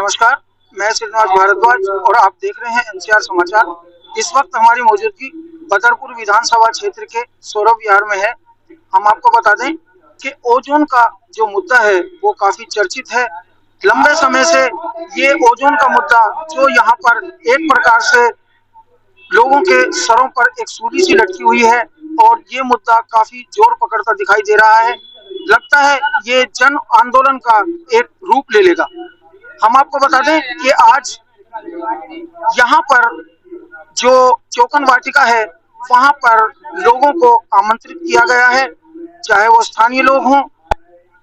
नमस्कार, मैं श्रीनिवास भारद्वाज और आप देख रहे हैं एनसीआर समाचार। इस वक्त हमारी मौजूदगी बदरपुर विधानसभा क्षेत्र के सौरभ विहार में है। हम आपको बता दें कि ओजोन का जो मुद्दा है वो काफी चर्चित है। लंबे समय से ये ओजोन का मुद्दा जो यहाँ पर एक प्रकार से लोगों के सरों पर एक सूली सी लटकी हुई है और ये मुद्दा काफी जोर पकड़ता दिखाई दे रहा है। लगता है ये जन आंदोलन का एक रूप ले लेगा। हम आपको बता दें कि आज यहाँ पर जो चौकन वाटिका है वहां पर लोगों को आमंत्रित किया गया है, चाहे वो स्थानीय लोग हों,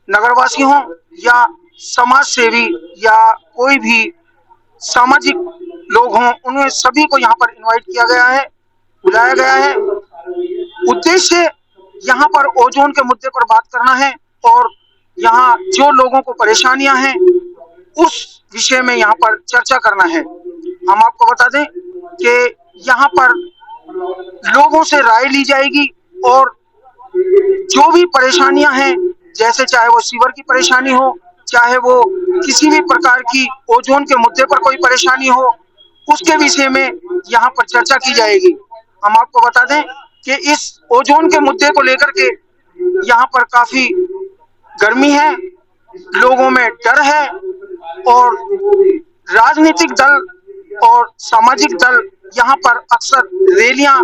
नगरवासी हों या समाज सेवी या कोई भी सामाजिक लोग हों, उन्हें सभी को यहाँ पर इनवाइट किया गया है, बुलाया गया है। उद्देश्य यहाँ पर ओजोन के मुद्दे पर बात करना है और यहाँ जो लोगों को परेशानियां हैं उस विषय में यहाँ पर चर्चा करना है। हम आपको बता दें कि यहाँ पर लोगों से राय ली जाएगी और जो भी परेशानियां हैं, जैसे चाहे वो सीवर की परेशानी हो, चाहे वो किसी भी प्रकार की ओजोन के मुद्दे पर कोई परेशानी हो, उसके विषय में यहाँ पर चर्चा की जाएगी। हम आपको बता दें कि इस ओजोन के मुद्दे को लेकर के यहाँ पर काफी गर्मी है, लोगों में डर है और राजनीतिक दल और सामाजिक दल यहाँ पर अक्सर रैलियां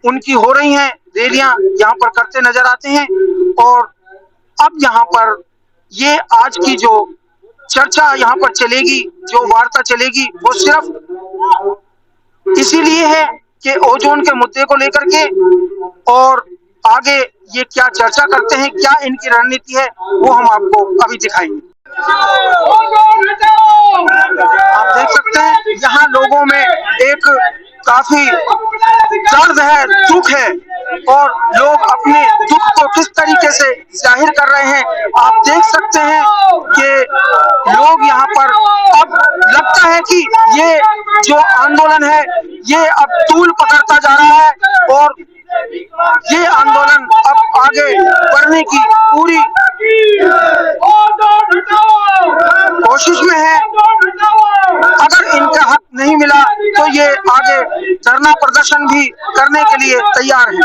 उनकी हो रही हैं, रैलियां यहाँ पर करते नजर आते हैं। और अब यहाँ पर ये आज की जो चर्चा यहाँ पर चलेगी, जो वार्ता चलेगी, वो सिर्फ इसीलिए है कि ओजोन के मुद्दे को लेकर के, और आगे ये क्या चर्चा करते हैं, क्या इनकी रणनीति है, वो हम आपको अभी दिखाएंगे। आप देख सकते हैं यहाँ लोगों में एक काफी दर्द है, दुख है और लोग अपने दुख को किस तरीके से जाहिर कर रहे हैं। आप देख सकते हैं कि लोग यहाँ पर, अब लगता है कि ये जो आंदोलन है ये अब तूल पकड़ता जा रहा है और ये आंदोलन अब आगे बढ़ने की पूरी कोशिश में है। अगर इनका हक नहीं मिला तो ये आगे धरना प्रदर्शन भी करने के लिए तैयार है।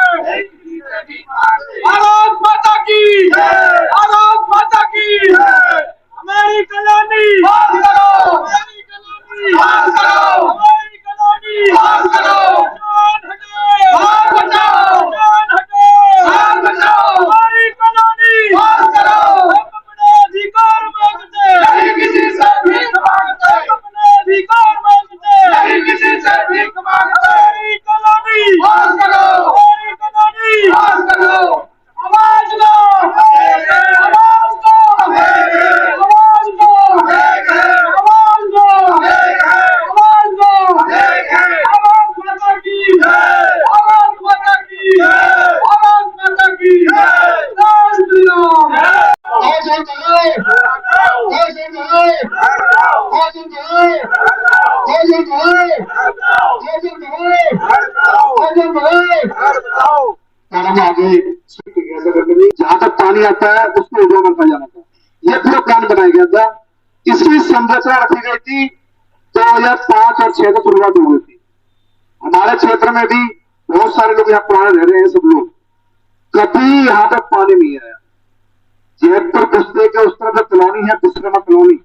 भारत माता की, भारत माता की, हमारी कॉलोनी बंद करो, हमारी कॉलोनी बंद करो, हमारी कॉलोनी बंद करो, जान बचाओ, जान बचाओ, हमारी कॉलोनी बंद करो। हम अपने अधिकार मांगते हैं, नहीं किसी से भीख मांगते, हम अपने अधिकार मांगते हैं, नहीं किसी से भीख मांगते। हमारी कॉलोनी बंद करो, हमारी कॉलोनी बंद करो। आवाज दो, आवाज दो, आवाज दो, आवाज दो, आवाज दो। भारत माता की, भारत माता की, भारत माता की, जय श्री राम। ओजोन बढ़ाओ, ओजोन बढ़ाओ, ओजोन बढ़ाओ, ओजोन बढ़ाओ, ओजोन बढ़ाओ, ओजोन बढ़ाओ। कारण आगे जहाँ तक पानी आता है उसको ओजोन बनता जाना था, ये पूरा प्लान बनाया गया था। इसकी संरचना रखी गई थी 2005 और 2006 से शुरुआत हुई थी। हमारे क्षेत्र में भी बहुत सारे लोग यहाँ पुराने रह रहे हैं, सब लोग कभी यहाँ तक पानी नहीं आया। जयपुर पुस्ते के उस तरफ कॉलोनी है, विश्वकर्मा कॉलोनी,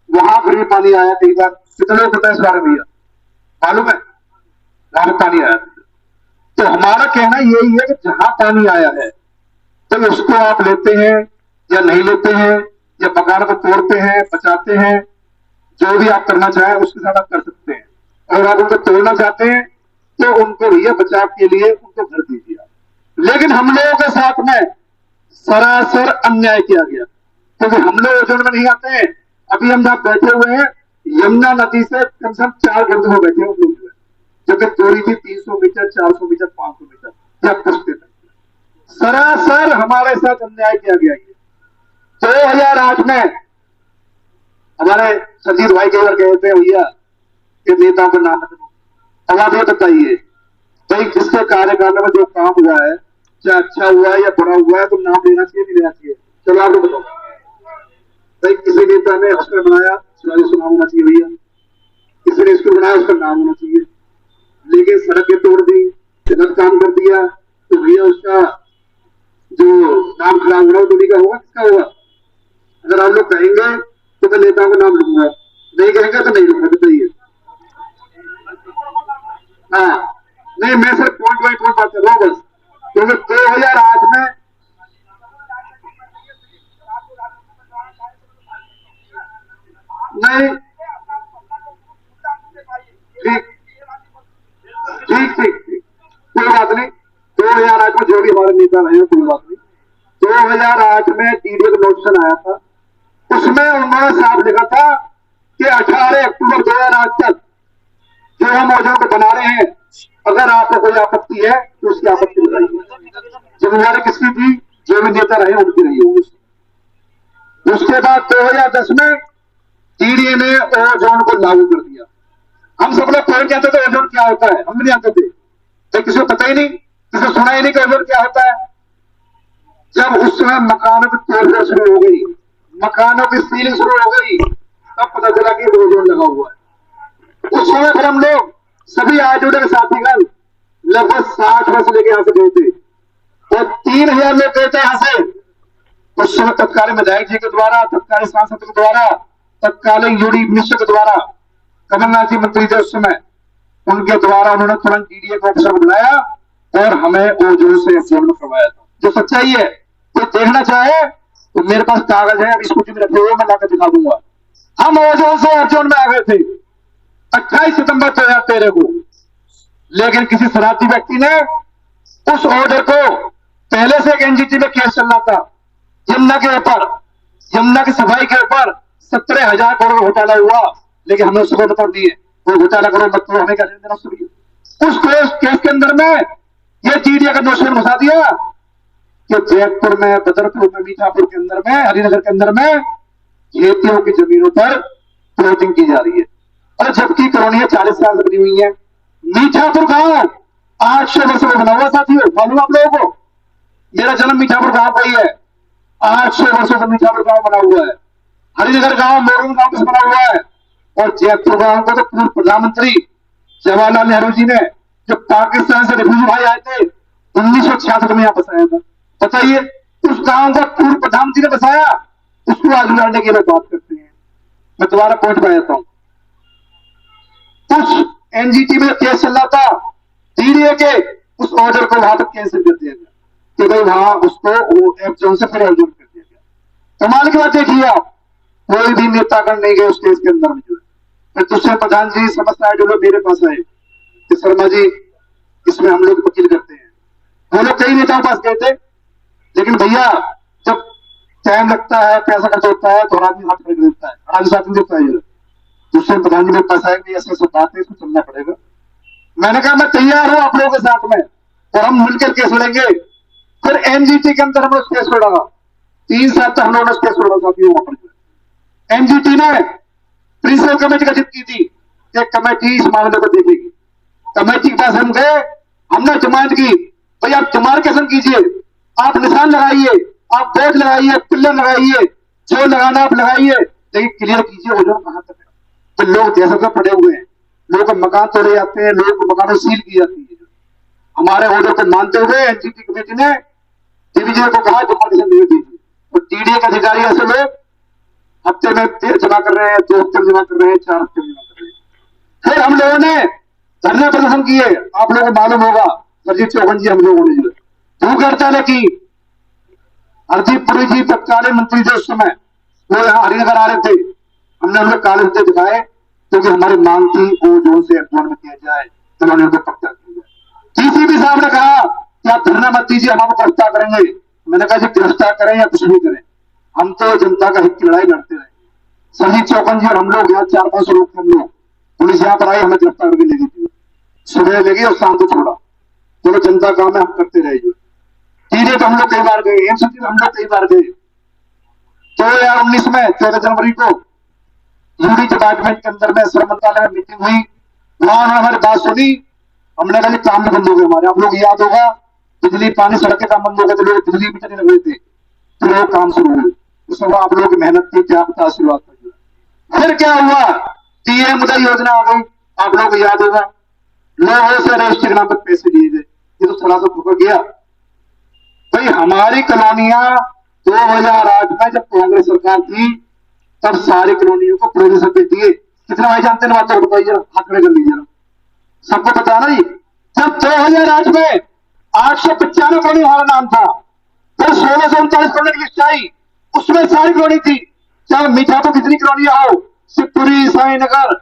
वहां फिर भी पानी आया कई बार। कितने लोग पता है इस बारे में, मालूम है? वहां पानी आया। तो हमारा कहना यही है कि जहां पानी आया है तो उसको आप लेते हैं या नहीं लेते हैं, या मकान को तोड़ते हैं, बचाते हैं, जो भी आप करना चाहें उसके साथ आप कर सकते हैं। अगर आप उनको तोड़ना चाहते हैं तो उनको भैया बचाव के लिए उनको घर दीजिए। लेकिन हम लोगों के साथ में सरासर अन्याय किया गया, क्योंकि हम लोग ओजोन में नहीं आते हैं। अभी हम जहां बैठे हुए हैं यमुना नदी से कम से कम 4 घंटे में बैठे हुए लोग, जो कि दूरी थी 300 मीटर, 400 मीटर, 500 मीटर, जब पुष्टे तक सरासर हमारे साथ अन्याय किया गया। 2008 में हमारे संजीत भाई कई बार कहते हैं भैया कि नेताओं का नाम, अब आप ये बताइए भाई जिसके कार्यकाल में जो काम हुआ है, चाहे अच्छा हुआ है या बुरा हुआ है, तो नाम लेना चाहिए नहीं लेना चाहिए? चलो आपको बताओ भाई, किसी नेता ने हॉस्पिटल बनाया, सुना होना चाहिए भैया, किसने इसको बनाया उसका नाम होना चाहिए। लेकिन सड़कें तोड़ दी, गलत काम कर दिया, तो भैया उसका जो नाम खराब हो रहा है तो का होगा, किसका होगा? अगर आप लोग कहेंगे तो मैं नेताओं का नाम लूंगा, नहीं कहेंगे तो नहीं लूंगा, बताइए। हाँ, नहीं मैं सिर्फ पॉइंट बाई पॉइंट बात कर रहा हूँ बस, क्योंकि 2008 में नहीं, ठीक ठीक ठीक ठीक, कोई बात नहीं। 2008 में जो भी हमारे नेता रहे कोई बात नहीं। 2008 में टीडीए का नोटिफिकेशन आया था, उसमें उन्होंने साफ लिखा था कि 18 अक्टूबर 2008 तक जो हम ओजोन को बना रहे हैं, अगर आपको कोई आपत्ति है तो उसकी आपत्ति बताइए। जिम्मेदारी किसकी थी? जो भी नेता रहे उनकी रही होगी। उसके बाद 2010 में टीडीए ने ओजोन को लागू कर दिया। हम सब लोग पहले जानते थे ओजोन क्या होता है, हम भी नहीं जानते थे, तो किसी को पता ही नहीं, किसी को सुना ही नहीं कि ओजोन क्या होता है। जब उस समय मकानों की तोड़फोड़ शुरू हो गई, मकानों की सीलिंग शुरू हो गई, तब पता चला कि ओजोन लगा हुआ है। उस समय फिर हम लोग सभी आज जुड़े साथीगण लगभग 60 वर्ष लेके यहां से गए थे, और 3000 लोग गए थे यहां से। उस समय तत्कालीन विधायक जी के द्वारा, तत्कालीन सांसद के द्वारा, तत्कालीन यूडी मिनिस्टर के द्वारा, कमलनाथ जी मंत्री थे उस समय, उनके द्वारा उन्होंने तुरंत टीडीए को ऑफिसर को बुलाया और हमें ओजोन से एक्सपेरिमेंट करवाया था। जो सच्चाई है, कोई देखना चाहे तो मेरे पास कागज है, अभी स्कूटी में रखे हुए, मैं लाकर दिखा दूंगा। हम ओजोन से अर्जुन में आ गए थे 28 सितंबर 2013 को, लेकिन किसी शरारती व्यक्ति ने उस ऑर्डर को, पहले से एक एनजीटी में केस चल रहा था यमुना के ऊपर, यमुना की सफाई के ऊपर 17,000 करोड़ घोटाला हुआ, लेकिन हमने उसको मतलब नहीं है, वो घोटाला करो मत करो, हमें क्या देना उसको। उस केस के अंदर में ये टीडीए का नोटिफिकेशन घुसा दिया कि जयपुर में, बदरपुर में, मीठापुर के अंदर में, हरिनगर के अंदर में खेतियों की जमीनों पर प्लॉटिंग की जा रही है, और जबकि कॉलोनियां 40 साल से बनी हुई है। मीठापुर गांव 800 वर्ष में बना हुआ, साथियों मालूम आप लोगों को? मेरा जन्म मीठापुर गांव का ही है, 800 वर्षों से मीठापुर गांव बना हुआ है। हरिनगर गांव मोरन गांव से बना हुआ है, और जयपुर गांव को तो पूर्व प्रधानमंत्री जवाहरलाल नेहरू जी ने, जो पाकिस्तान से रिफ्यूजी भाई आए थे, 1966 में यहां बसाया था। बताइए, उस गांव को पूर्व प्रधानमंत्री ने बसाया, उसको आज उजाड़ने की बात करते हैं। मैं दोबारा पॉइंट पर आता हूं। उस एनजीटी में केस चल रहा था, टीडीए के उस ऑर्डर को वहां तक कैंसिल कर दिया गया कि भाई वहां उसको जोन से फिर अर्जुन कर दिया गया। कमाल की बात देखिए आप, कोई भी नेतागण नहीं गए उस केस के अंदर में। जो है दूसरे प्रधान जी समझता है, जो लोग मेरे पास आए कि शर्मा जी इसमें हम लोग वकील करते हैं, वो लोग कई नेताओं के पास गए थे, लेकिन भैया जब टाइम लगता है, पैसा खर्च होता है, तो हर आदमी हाथ खरीद देता है, हर आदमी साथ में देता है। दूसरे प्रधान जी मेरे पास आए कि ऐसे ऐसे बात है, इसको चलना पड़ेगा। मैंने कहा मैं तैयार हूं आप लोगों के साथ में, और हम मिलकर केस लड़ेंगे। फिर एनजीटी के अंदर हमने उस केस को लड़ा, 3 साल तक हम लोगों ने उस केस को लड़ा साथियों। वहां पर एनजीटी ने प्रिंसिपल कमेटी गठित की थी, एक कमेटी इस मामले को देखेगी। कमेटी के पास हम गए, हमने जमानत की, भाई आप डिमार्केशन कीजिए, आप निशान लगाइए, आप बोर्ड लगाइए, पिल्लर लगाइए, जो लगाना आप लगाइए, लेकिन क्लियर कीजिए वो जो कहां तक है। तो लोग जैसे तो पड़े हुए हैं, लोगों के मकान तोड़े जाते हैं, लोगों को मकानों सील की जाती है। हमारे ऑर्डर को मानते हुए एनजीटी कमेटी ने डीवीजी को कहा डिमार्केशन दे दीजिए, तो टीडीए के अधिकारी ऐसे लोग हफ्ते में जमा कर रहे हैं, 2 हफ्ते में जमा कर रहे हैं, 4 हफ्ते में जमा कर रहे हैं। फिर हम लोगों ने धरना प्रदर्शन किए, आप लोगों को मालूम होगा, सरजीत चौहान जी हम लोगों ने जो भूख हड़ताल की। हरदीप पुरी जी तत्कालीन मंत्री थे उस समय, वो यहाँ हरिनगर आ रहे थे, हमने उन्हें काले हफ्ते दिखाए, क्योंकि हमारी मांग थी ओजोन से एक्ट में किया जाए, तो उन्होंने उनको पक्का किया। डीसीपी साहब ने कहा कि आप धरना मत दीजिए, हम आपको गिरफ्तार करेंगे। मैंने कहा जी गिरफ्तार करें या कुछ भी करें, हम तो जनता का हित की लड़ाई लड़ते रहे। सरजीत चौहान जी और हम लोग यहाँ 400-500 लोग हम लोग, पुलिस यहाँ पर आई, हमें गिरफ्तार करके ले गई थी, सुबह ले गई और शाम को छोड़ा। चलो जनता काम है, हम करते रहे। जो टीडीए तो हम लोग कई बार गए, एनसीटी हम लोग कई बार गए। 2019 में 14 जनवरी को यूडी डिपार्टमेंट के अंदर में श्रम मंत्रालय में मीटिंग हुई, वहां उन्होंने हमारी बात सुनी। हमने कहा काम भी बंद हो गए हमारे, आप लोग याद होगा बिजली पानी सड़क के काम बंद हो गए थे, लोग बिजली भी चलने लग गए थे, तो लोग काम शुरू हुए। उस समय आप लोगों की मेहनत थी, क्या आपका आशीर्वाद था। फिर क्या हुआ, पीएम उदय योजना आ गई, आप लोगों को याद होगा, लोगों से रजिस्ट्री के नाम पर पैसे लिए गए, ये तो थोड़ा सा धोखा गया भाई। हमारी कॉलोनियां 2008 में जब कांग्रेस सरकार थी तब सारी कॉलोनियों को प्रोजेक्ट दे दिए। कितना भाई जानते हैं, बात बताइए जरा, हाथ खड़े कर लीजिए, सबको पता ना जी। जब 2008 में 895 करोड़ हमारा नाम था, फिर 1639 करोड़ की लिस्ट आई, उसमें सारी कॉलोनी थी, चाहे मीठापुर कितनी कॉलोनियां हो, शिवपुरी, साईनगर,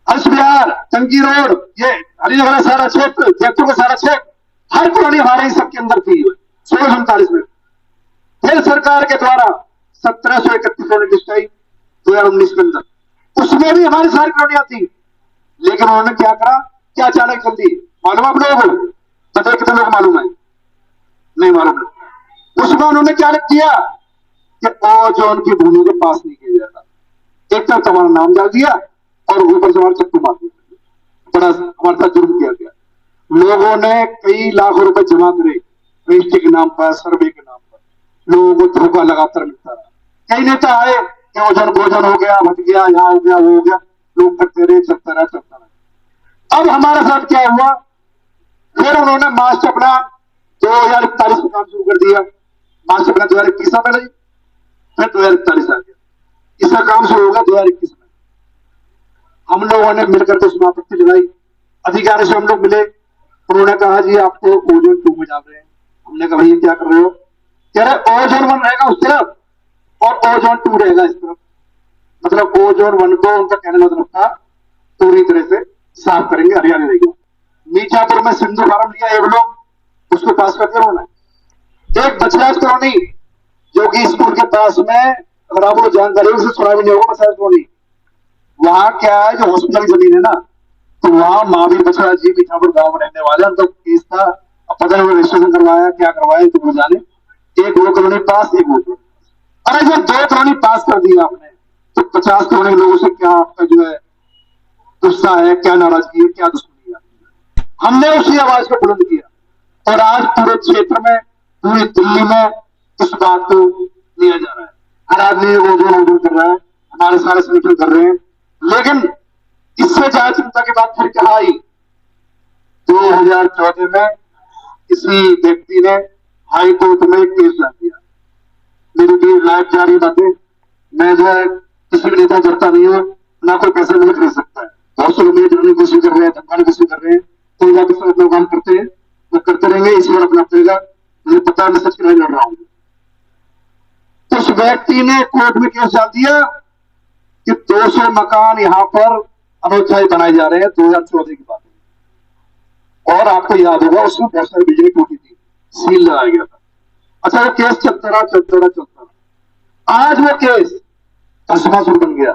हर्ष विहार, टंकी रोड, ये हरिनगर का सारा क्षेत्र, जयपुर का सारा क्षेत्र, हर कॉलोनी हमारे ही सबके अंदर थी 1639 में। फिर सरकार के द्वारा 1731 करोड़ की लिस्ट आई 2019 के अंदर, उसमें भी हमारी सारी कॉलोनियां थी। लेकिन उन्होंने क्या करा, क्या चालक कर दी मालूम आप लोगों को? बताइए कितने लोग मालूम है? नहीं मालूम है। उसमें उन्होंने क्या किया कि ओजोन की भूमि के पास नहीं किया जाता, एक तरफ हमारा नाम डाल दिया और ऊपर से हमारा चक्कू मार दिया, बड़ा हमारे साथ जुर्म किया गया। लोगों ने कई लाख रुपए जमा करे रजिस्ट्री के नाम पर, सर्वे के नाम पर, लोगों को धोखा लगातार मिलता रहा। कई नेता आए कि ओजोन भोजन हो गया, बच गया, यहाँ हो गया, वो हो गया, लोग करते रहे, चलता रहा, चलता रहा। अब हमारे साथ क्या हुआ, फिर उन्होंने मास्टर प्लान 2041 में काम शुरू कर दिया। मास्टर प्लान 2021 में पहले, फिर 2041 आ गया, इसका काम शुरू होगा 2021 में। हम लोगों ने मिलकर के उसमें आपत्ति लगाई, अधिकारी से हम लोग मिले, उन्होंने कहा जी आप तो ओजोन 2 में जा रहे हैं। हमने कहा भाई क्या कर रहे हो? कह रहे ओजोन 1 रहेगा उस तरफ और ओजोन 2 रहेगा इस तरफ। मतलब ओजोन 1 को उनका कहने मतलब था पूरी तरह से साफ करेंगे, हरियाणा रहेगी। मीठापुर में सिंधु फार्म लिया एक लोग, उसको पास कर दिया उन्होंने। एक बछराज कॉलोनी जो कि स्कूल के पास में, अगर आप लोग जानकारी उसे सुना भी नहीं होगा, बछराज कॉलोनी, वहां क्या है जो हॉस्पिटल की जमीन है ना, तो वहां महावीर बछराज जी मीठापुर गांव में रहने वाले, उनका केस था, अब पता नहीं रजिस्ट्रेशन करवाया क्या करवाया तो वो जाने। एक वो कॉलोनी पास, एक वो। अरे जब 2 कॉलोनी पास कर दिया आपने तो 50 करोड़ लोगों से क्या आपका जो है गुस्सा है, क्या नाराजगी है, क्या दुश्मनी है? हमने उसी आवाज को बुलंद किया और आज पूरे क्षेत्र में, पूरी दिल्ली में इस बात को लिया जा रहा है। हर आदमी ओजोन कर रहा है, हमारे सारे संगठन कर रहे हैं। लेकिन इससे ज्यादा चिंता की बात फिर क्या आई, 2014 में किसी व्यक्ति ने हाई कोर्ट में केस डाल दिया। मेरी भी लाइफ जा रही बातें, मैं जो है किसी भी नेता करता नहीं हूँ, ना कोई पैसा नहीं खरीद सकता है। बहुत से लोग मेरे की कोशिश कर रहे हैं, धमकाने की कोशिश कर रहे हैं, कोई बात अपना काम करते हैं, वो करते रहेंगे, इस बार अपना पड़ेगा, मुझे पता है मैं सच नहीं लड़ रहा हूँ। उस व्यक्ति ने कोर्ट में केस डाल दिया कि 200 मकान यहाँ पर अनौचाई बनाए जा रहे हैं 2014 की बात है। और आपको याद होगा उसमें बहुत सारी बिजली टूटी थी, सील लगाया गया था। अच्छा वो केस चलता रहा, चलता रहा, चलता रहा, आज वो केस भस्मासुर बन गया।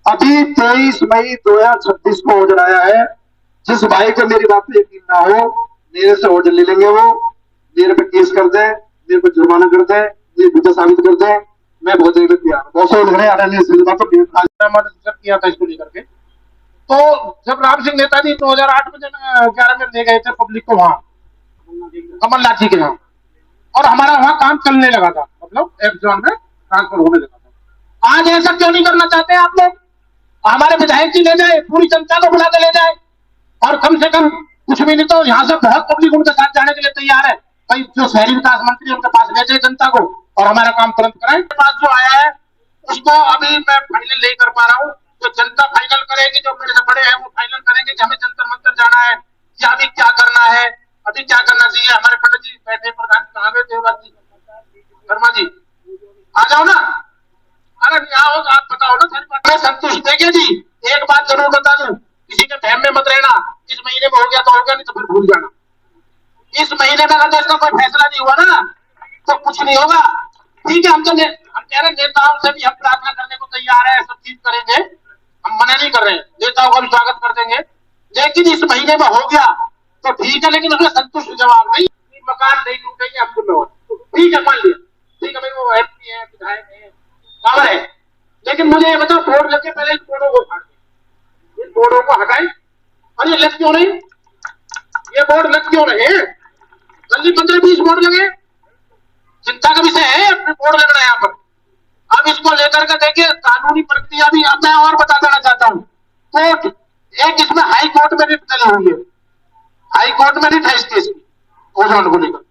अभी 23 मई 2026 को ऑर्डर आया है, जिस भाई को मेरी बात पे यकीन ना हो, मेरे से ऑर्डर ले लेंगे, वो मेरे पे केस कर दे, मेरे पे जुर्माना कर दे, मुझे गुस्सा साबित कर दे, मैं बहुत जगह तैयार हूं। बहुत सारे लग रहे हैं किया था इसको लेकर के। तो जब राम सिंह नेताजी 2008 में 11 में ले गए थे पब्लिक को वहां कमलनाथ जी के यहाँ, और हमारा वहां काम चलने लगा था, मतलब एक जोन में ट्रांसफर होने लगा था। आज ऐसा क्यों नहीं करना चाहते आप लोग? हमारे विधायक जी ले जाए, पूरी जनता को बुला के ले जाए, और कम से कम कुछ भी नहीं तो यहाँ से बहुत पब्लिक उनके साथ जाने के लिए तैयार है। भाई जो शहरी विकास मंत्री उनके पास ले जाए जनता को और हमारा काम तुरंत कराए। पास जो आया है उसको अभी मैं फाइनल नहीं कर पा रहा हूँ, तो जनता फाइनल करेगी, जो मेरे से बड़े हैं वो फाइनल करेंगे कि हमें जंतर मंतर जाना है या अभी क्या करना है, अभी क्या करना चाहिए। हमारे पंडित जी बैठे, प्रधान कहाँ गए, देवराज जी, शर्मा जी आ जाओ ना। अरे आओ, आप बताओ ना, सारी बात संतुष्ट है क्या जी? एक बात जरूर बता दूं, किसी के भ्रम में मत रहना, इस महीने में हो गया तो हो गया, नहीं तो फिर भूल जाना। इस महीने में अगर इसका कोई फैसला नहीं हुआ ना तो कुछ नहीं होगा। ठीक है, हम कह रहे नेताओं से भी हम प्रार्थना करने को तैयार है, सब चीज करेंगे, हम मना नहीं कर रहे हैं, नेताओं का भी स्वागत कर देंगे। लेकिन इस महीने में हो गया तो ठीक है, लेकिन उसमें संतुष्ट जवाब नहीं, मकान नहीं टूटेंगे, हम जिम्मेवार। ठीक है, मान लिया, ठीक है भाई, वो एमपी है, विधायक है, पावर है, लेकिन मुझे ये बताओ, बोर्ड लगे पहले इन बोर्डों को उठाए, इन बोर्डों को हटाए। और ये लग क्यों नहीं, ये बोर्ड लग क्यों रहे? गली 15-20 बोर्ड लगे, चिंता का विषय है, बोर्ड लग रहा है यहाँ पर। अब अब इसको लेकर के देखिए कानूनी प्रक्रिया भी, अब मैं और बता देना चाहता हूँ, कोर्ट एक इसमें हाई कोर्ट में रिट चली हुई है, हाई कोर्ट में रिट है इस केस की ओजोन को लेकर।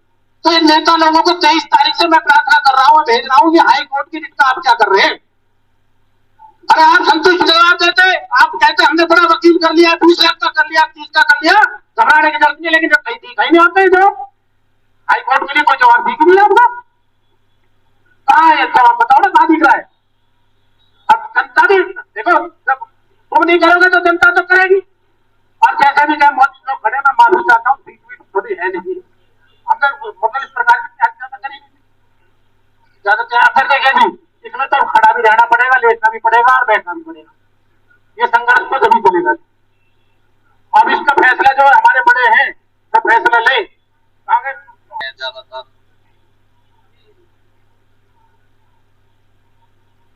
तो इन नेता लोगों को 23 तारीख से मैं प्रार्थना कर रहा हूँ, भेज रहा हूँ कि हाई कोर्ट की रिट का आप क्या कर रहे हैं? अरे आप संतुष्ट जवाब देते, आप कहते हमने बड़ा वकील कर लिया, 20 लाख का कर लिया, 30 का कर लिया, घबराने की जरूरत नहीं, लेकिन जब कहीं दिखाई नहीं आता है जवाब, हाई कोर्ट के लिए कोई जवाब दिख नहीं आपका, कहाँ है जवाब? बताओ ना, कहाँ दिख रहा है? अब जनता भी देखो, जब तुम नहीं करोगे तो जनता तो करेगी। और जैसे भी कहे मोदी लोग खड़े, मैं माफी चाहता हूँ, सीट भी थोड़ी है नहीं, हमने मतलब इस प्रकार की ज्यादा करी नहीं, ज्यादा फिर देखेगी इसमें तो खड़ा भी रहना पड़ेगा, लेटना भी पड़ेगा और बैठना भी पड़ेगा, ये संघर्ष तो जरूर चलेगा। अब इसका फैसला जो हमारे बड़े हैं तो फैसला ले आगे। ज्यादातर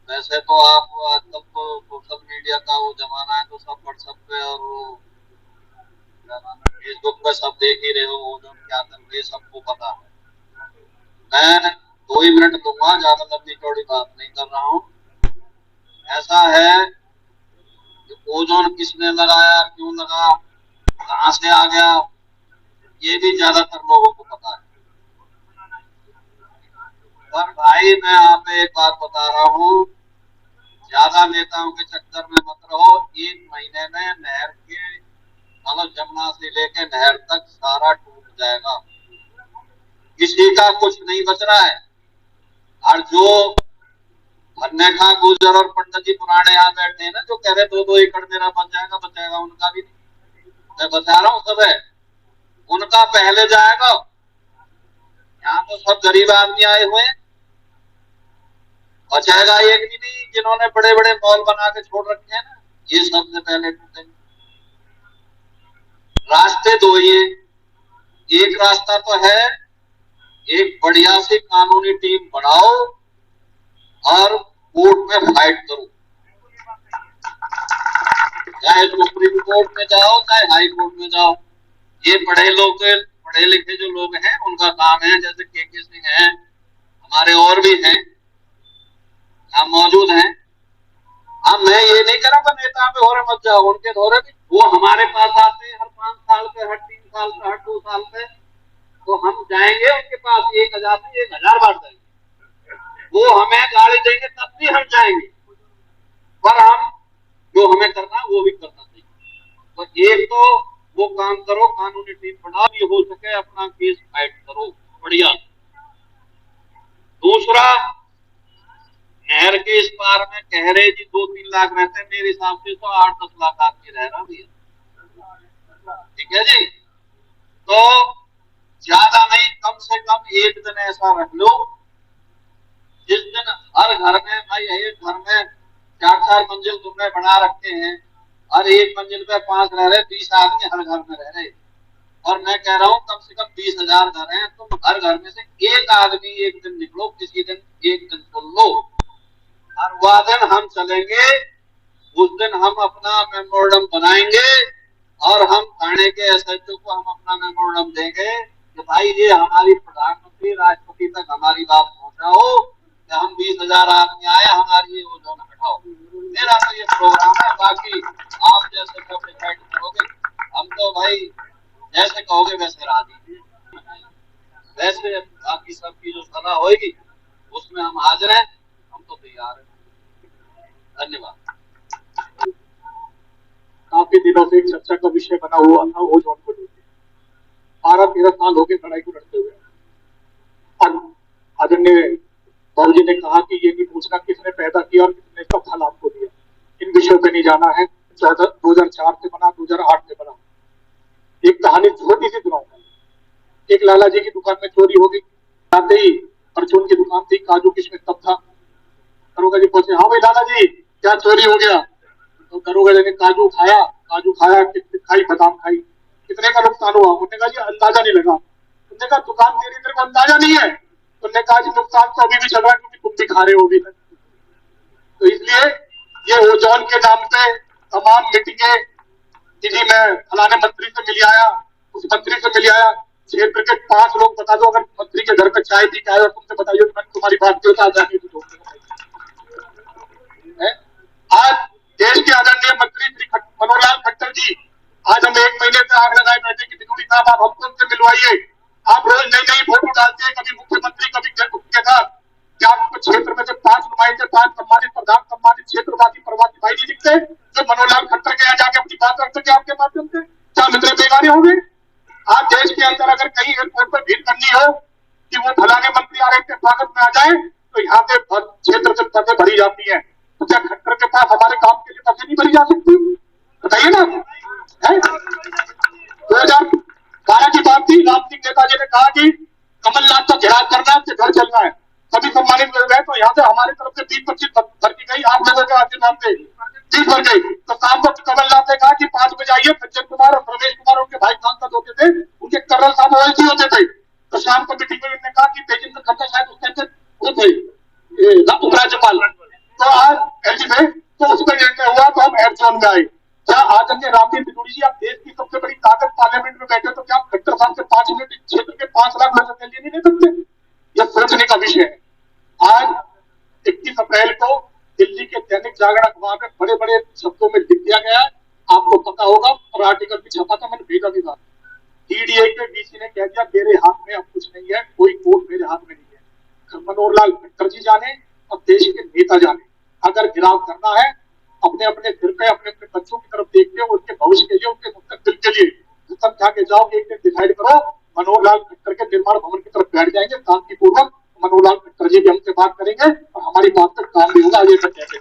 वैसे तो आप आजकल तो सोशल मीडिया का वो जमाना है, तो सब व्हाट्सएप पे और वो फेसबुक पे सब देख ही रहे हो, वो जो क्या कर रहे सबको पता है। मैं 2 ही मिनट दूंगा, ज्यादा लंबी चौड़ी बात नहीं कर रहा हूँ। ऐसा है कि ओजोन किसने लगाया, क्यों लगा, कहाँ से आ गया, ये भी ज्यादातर लोगों को पता है। पर भाई मैं आप एक बात बता रहा हूँ, ज्यादा नेताओं के चक्कर में मत रहो। 1 महीने में नहर के मतलब जमुना से लेके नहर तक सारा टूट जाएगा, किसी का कुछ नहीं बच रहा है। और जो भन्ने खां गुर्जर और पंडित जी पुराने यहाँ बैठे हैं ना, जो कह रहे 2-2 एकड़ मेरा बच जाएगा, उनका भी नहीं। मैं बता रहा हूँ सब है, उनका पहले जाएगा। यहाँ तो सब गरीब आदमी आए हुए हैं, बचाएगा एक भी नहीं। जिन्होंने बड़े बड़े मॉल बना के छोड़ रखे हैं ना, ये सबसे पहले टूटेंगे। रास्ते 2 ही हैं, एक रास्ता तो है एक बढ़िया सी कानूनी टीम बनाओ और कोर्ट में फाइट करो, चाहे सुप्रीम कोर्ट में जाओ चाहे हाई कोर्ट में जाओ। ये पढ़े लिखे जो लोग हैं उनका काम है, जैसे के सिंह हैं, हमारे और भी हैं यहाँ मौजूद हैं। अब मैं ये नहीं करूँगा नेता में होरे मत जाओ, उनके धोरे भी वो हमारे पास आते हैं हर 5 साल पे, हर 3 साल पे, हर 2 साल पे, तो हम जाएंगे उनके पास 1000 से 1000 बार जाएंगे, वो हमें गाड़ी देंगे तब भी हम जाएंगे, पर हम जो हमें करना है वो भी करना चाहिए। तो एक तो वो काम करो, कानूनी टीम बनाओ, ये हो सके अपना केस फाइट करो बढ़िया। दूसरा, नहर के इस पार में कह रहे जी 2-3 लाख रहते हैं, मेरे हिसाब से तो 8-10 लाख आदमी रह रहा भी है, ठीक है जी। तो ज्यादा नहीं, कम से कम एक दिन ऐसा रख लो जिस दिन हर घर में, भाई एक घर में 4-4 मंजिल तुमने बना रखे हैं, और एक मंजिल पे 5 रह रहे, 20 आदमी हर घर में रह रहे, और मैं कह रहा हूँ कम से कम 20,000 घर हैं, तुम हर घर में से एक आदमी एक दिन निकलो, किसी दिन एक दिन सुन लो, और वह दिन हम चलेंगे, उस दिन हम अपना मेमोरेंडम बनाएंगे और हम थाने के एसएचओ को हम अपना मेमोरेंडम देंगे कि भाई ये हमारी प्रधानमंत्री राष्ट्रपति तक हमारी बात पहुंचाओ कि हम 20,000 आदमी आए, हमारी ये ओजोन हटाओ। मेरा तो ये प्रोग्राम है, बाकी आप जैसे सब डिसाइड करोगे, हम तो भाई जैसे कहोगे वैसे राजी, वैसे बाकी सबकी जो सलाह होगी उसमें हम हाजिर हैं, हम तो तैयार हैं। धन्यवाद। काफी दिनों से एक चर्चा का विषय बना हुआ था ओजोन को लेकर, 12-13 साल हो गए लड़ाई को लड़ते हुए। और आदरणीय बाबू जी ने कहा कि ये भी पूछना किसने पैदा किया और किसने इसका फल आपको दिया, इन विषयों पे नहीं जाना है। 2004 से बना, 2008 से बना। एक कहानी छोटी सी सुनाऊंगा। एक लाला जी की दुकान में चोरी हो गई, आते ही परचून की दुकान थी, काजू किशमिश तब था। दरोगा जी पूछे, हाँ भाई लाला जी क्या चोरी हो गया? तो दरोगा जी ने काजू खाया, किशमिश खाई, बादाम खाई, कितने का नुकसान हुआ? उन्होंने कहा जी अंदाजा नहीं लगा। उन्होंने कहा दुकान तेरी, तेरे को अंदाजा नहीं है? उन्होंने कहा जी नुकसान तो अभी भी चल रहा है क्योंकि तुम भी खा रहे हो अभी तक। तो इसलिए ये ओजोन के नाम पे तमाम मीटिंगे, जी मैं फलाने मंत्री से मिल आया, उस मंत्री से मिल आया, क्षेत्र के 5 लोग बता दो, अगर मंत्री के घर पे चाय पी के आए और तुमसे बताइए तो मैंने तुम्हारी बात क्यों था जाने की। है? आज देश के आदरणीय मंत्री श्री मनोहर लाल खट्टर जी, आज हम 1 महीने से आग लगाए बैठे कि बिजूरी साहब आप हमको उनसे मिलवाइए। आप रोज नई नई फोटो डालते हैं, कभी मुख्यमंत्री कभी उनके साथ, क्या आपको क्षेत्र में से 5 नुमाइंदे, 5 सम्मानित प्रधान, सम्मानित क्षेत्रवासी प्रवासी भाई नहीं दिखते जो मनोहर लाल खट्टर के यहाँ जाके अपनी बात रख सके आपके माध्यम से? क्या मित्र बेगाने होंगे? आज देश के अंदर अगर कहीं एयरपोर्ट पर भीड़ करनी हो कि वो फलाने मंत्री आ रहे थे स्वागत में आ जाए, तो यहाँ पे क्षेत्र से बसें भरी जाती है। तो क्या खट्टर के पास हमारे काम के लिए बसें नहीं भरी जा सकती? बताइए ना। 2012 की बात थी, रामसिंह नेताजी ने कहा कि कमलनाथ का घेराव करना है, घर चलना है। सभी सम्मानित लोग हैं, तो यहाँ से हमारे तरफ से 20-25 भर की गई, आप लोगों के आशीर्वाद से 30 भर गई। तो शाम को कमलनाथ ने कहा कि 5 बजे आइए। सज्जन कुमार और प्रवेश कुमार उनके भाई सांसद होते थे, उनके कर्नल साहब ओएलसी होते थे। तो शाम को मीटिंग में उन्होंने कहा कि तेजेंद्र खन्ना शायद उस टाइम वो थे उपराज्यपाल, तो आज एलजी में, तो उसमें निर्णय हुआ तो हम एयर जोन में आए। क्या आदरणीय रामदीप बिदूरी जी, आप देश की सबसे बड़ी ताकत पार्लियामेंट में बैठे, तो क्या आप खट्टर साहब से 5 मिनट क्षेत्र के 5 लाख लोगों के लिए नहीं ले सकते? यह सोचने का विषय है। आज 21 अप्रैल को दिल्ली के दैनिक जागरण अखबार में बड़े बड़े शब्दों में लिख दिया गया है, आपको पता होगा, और आर्टिकल भी छपा था, मैंने भेजा भी था। डीडीए के डीसी ने कह दिया मेरे हाथ में अब कुछ नहीं है, कोई कोर्ट मेरे हाथ में नहीं है। मनोहर लाल खट्टर जी जाने और देश के नेता जाने, अगर गिराव करना है अपने अपने सिर पे, अपने अपने बच्चों की तरफ देखते हो, उनके भविष्य के लिए, उनके मुस्तकबिल के लिए समझा के जाओ। एक दिन डिसाइड करो, मनोहर लाल खट्टर के निर्माण भवन की तरफ बैठ जाएंगे शांतिपूर्वक। मनोहर लाल खट्टर जी भी हमसे बात करेंगे और हमारी बात पर काम भी होगा। आगे तक कैसे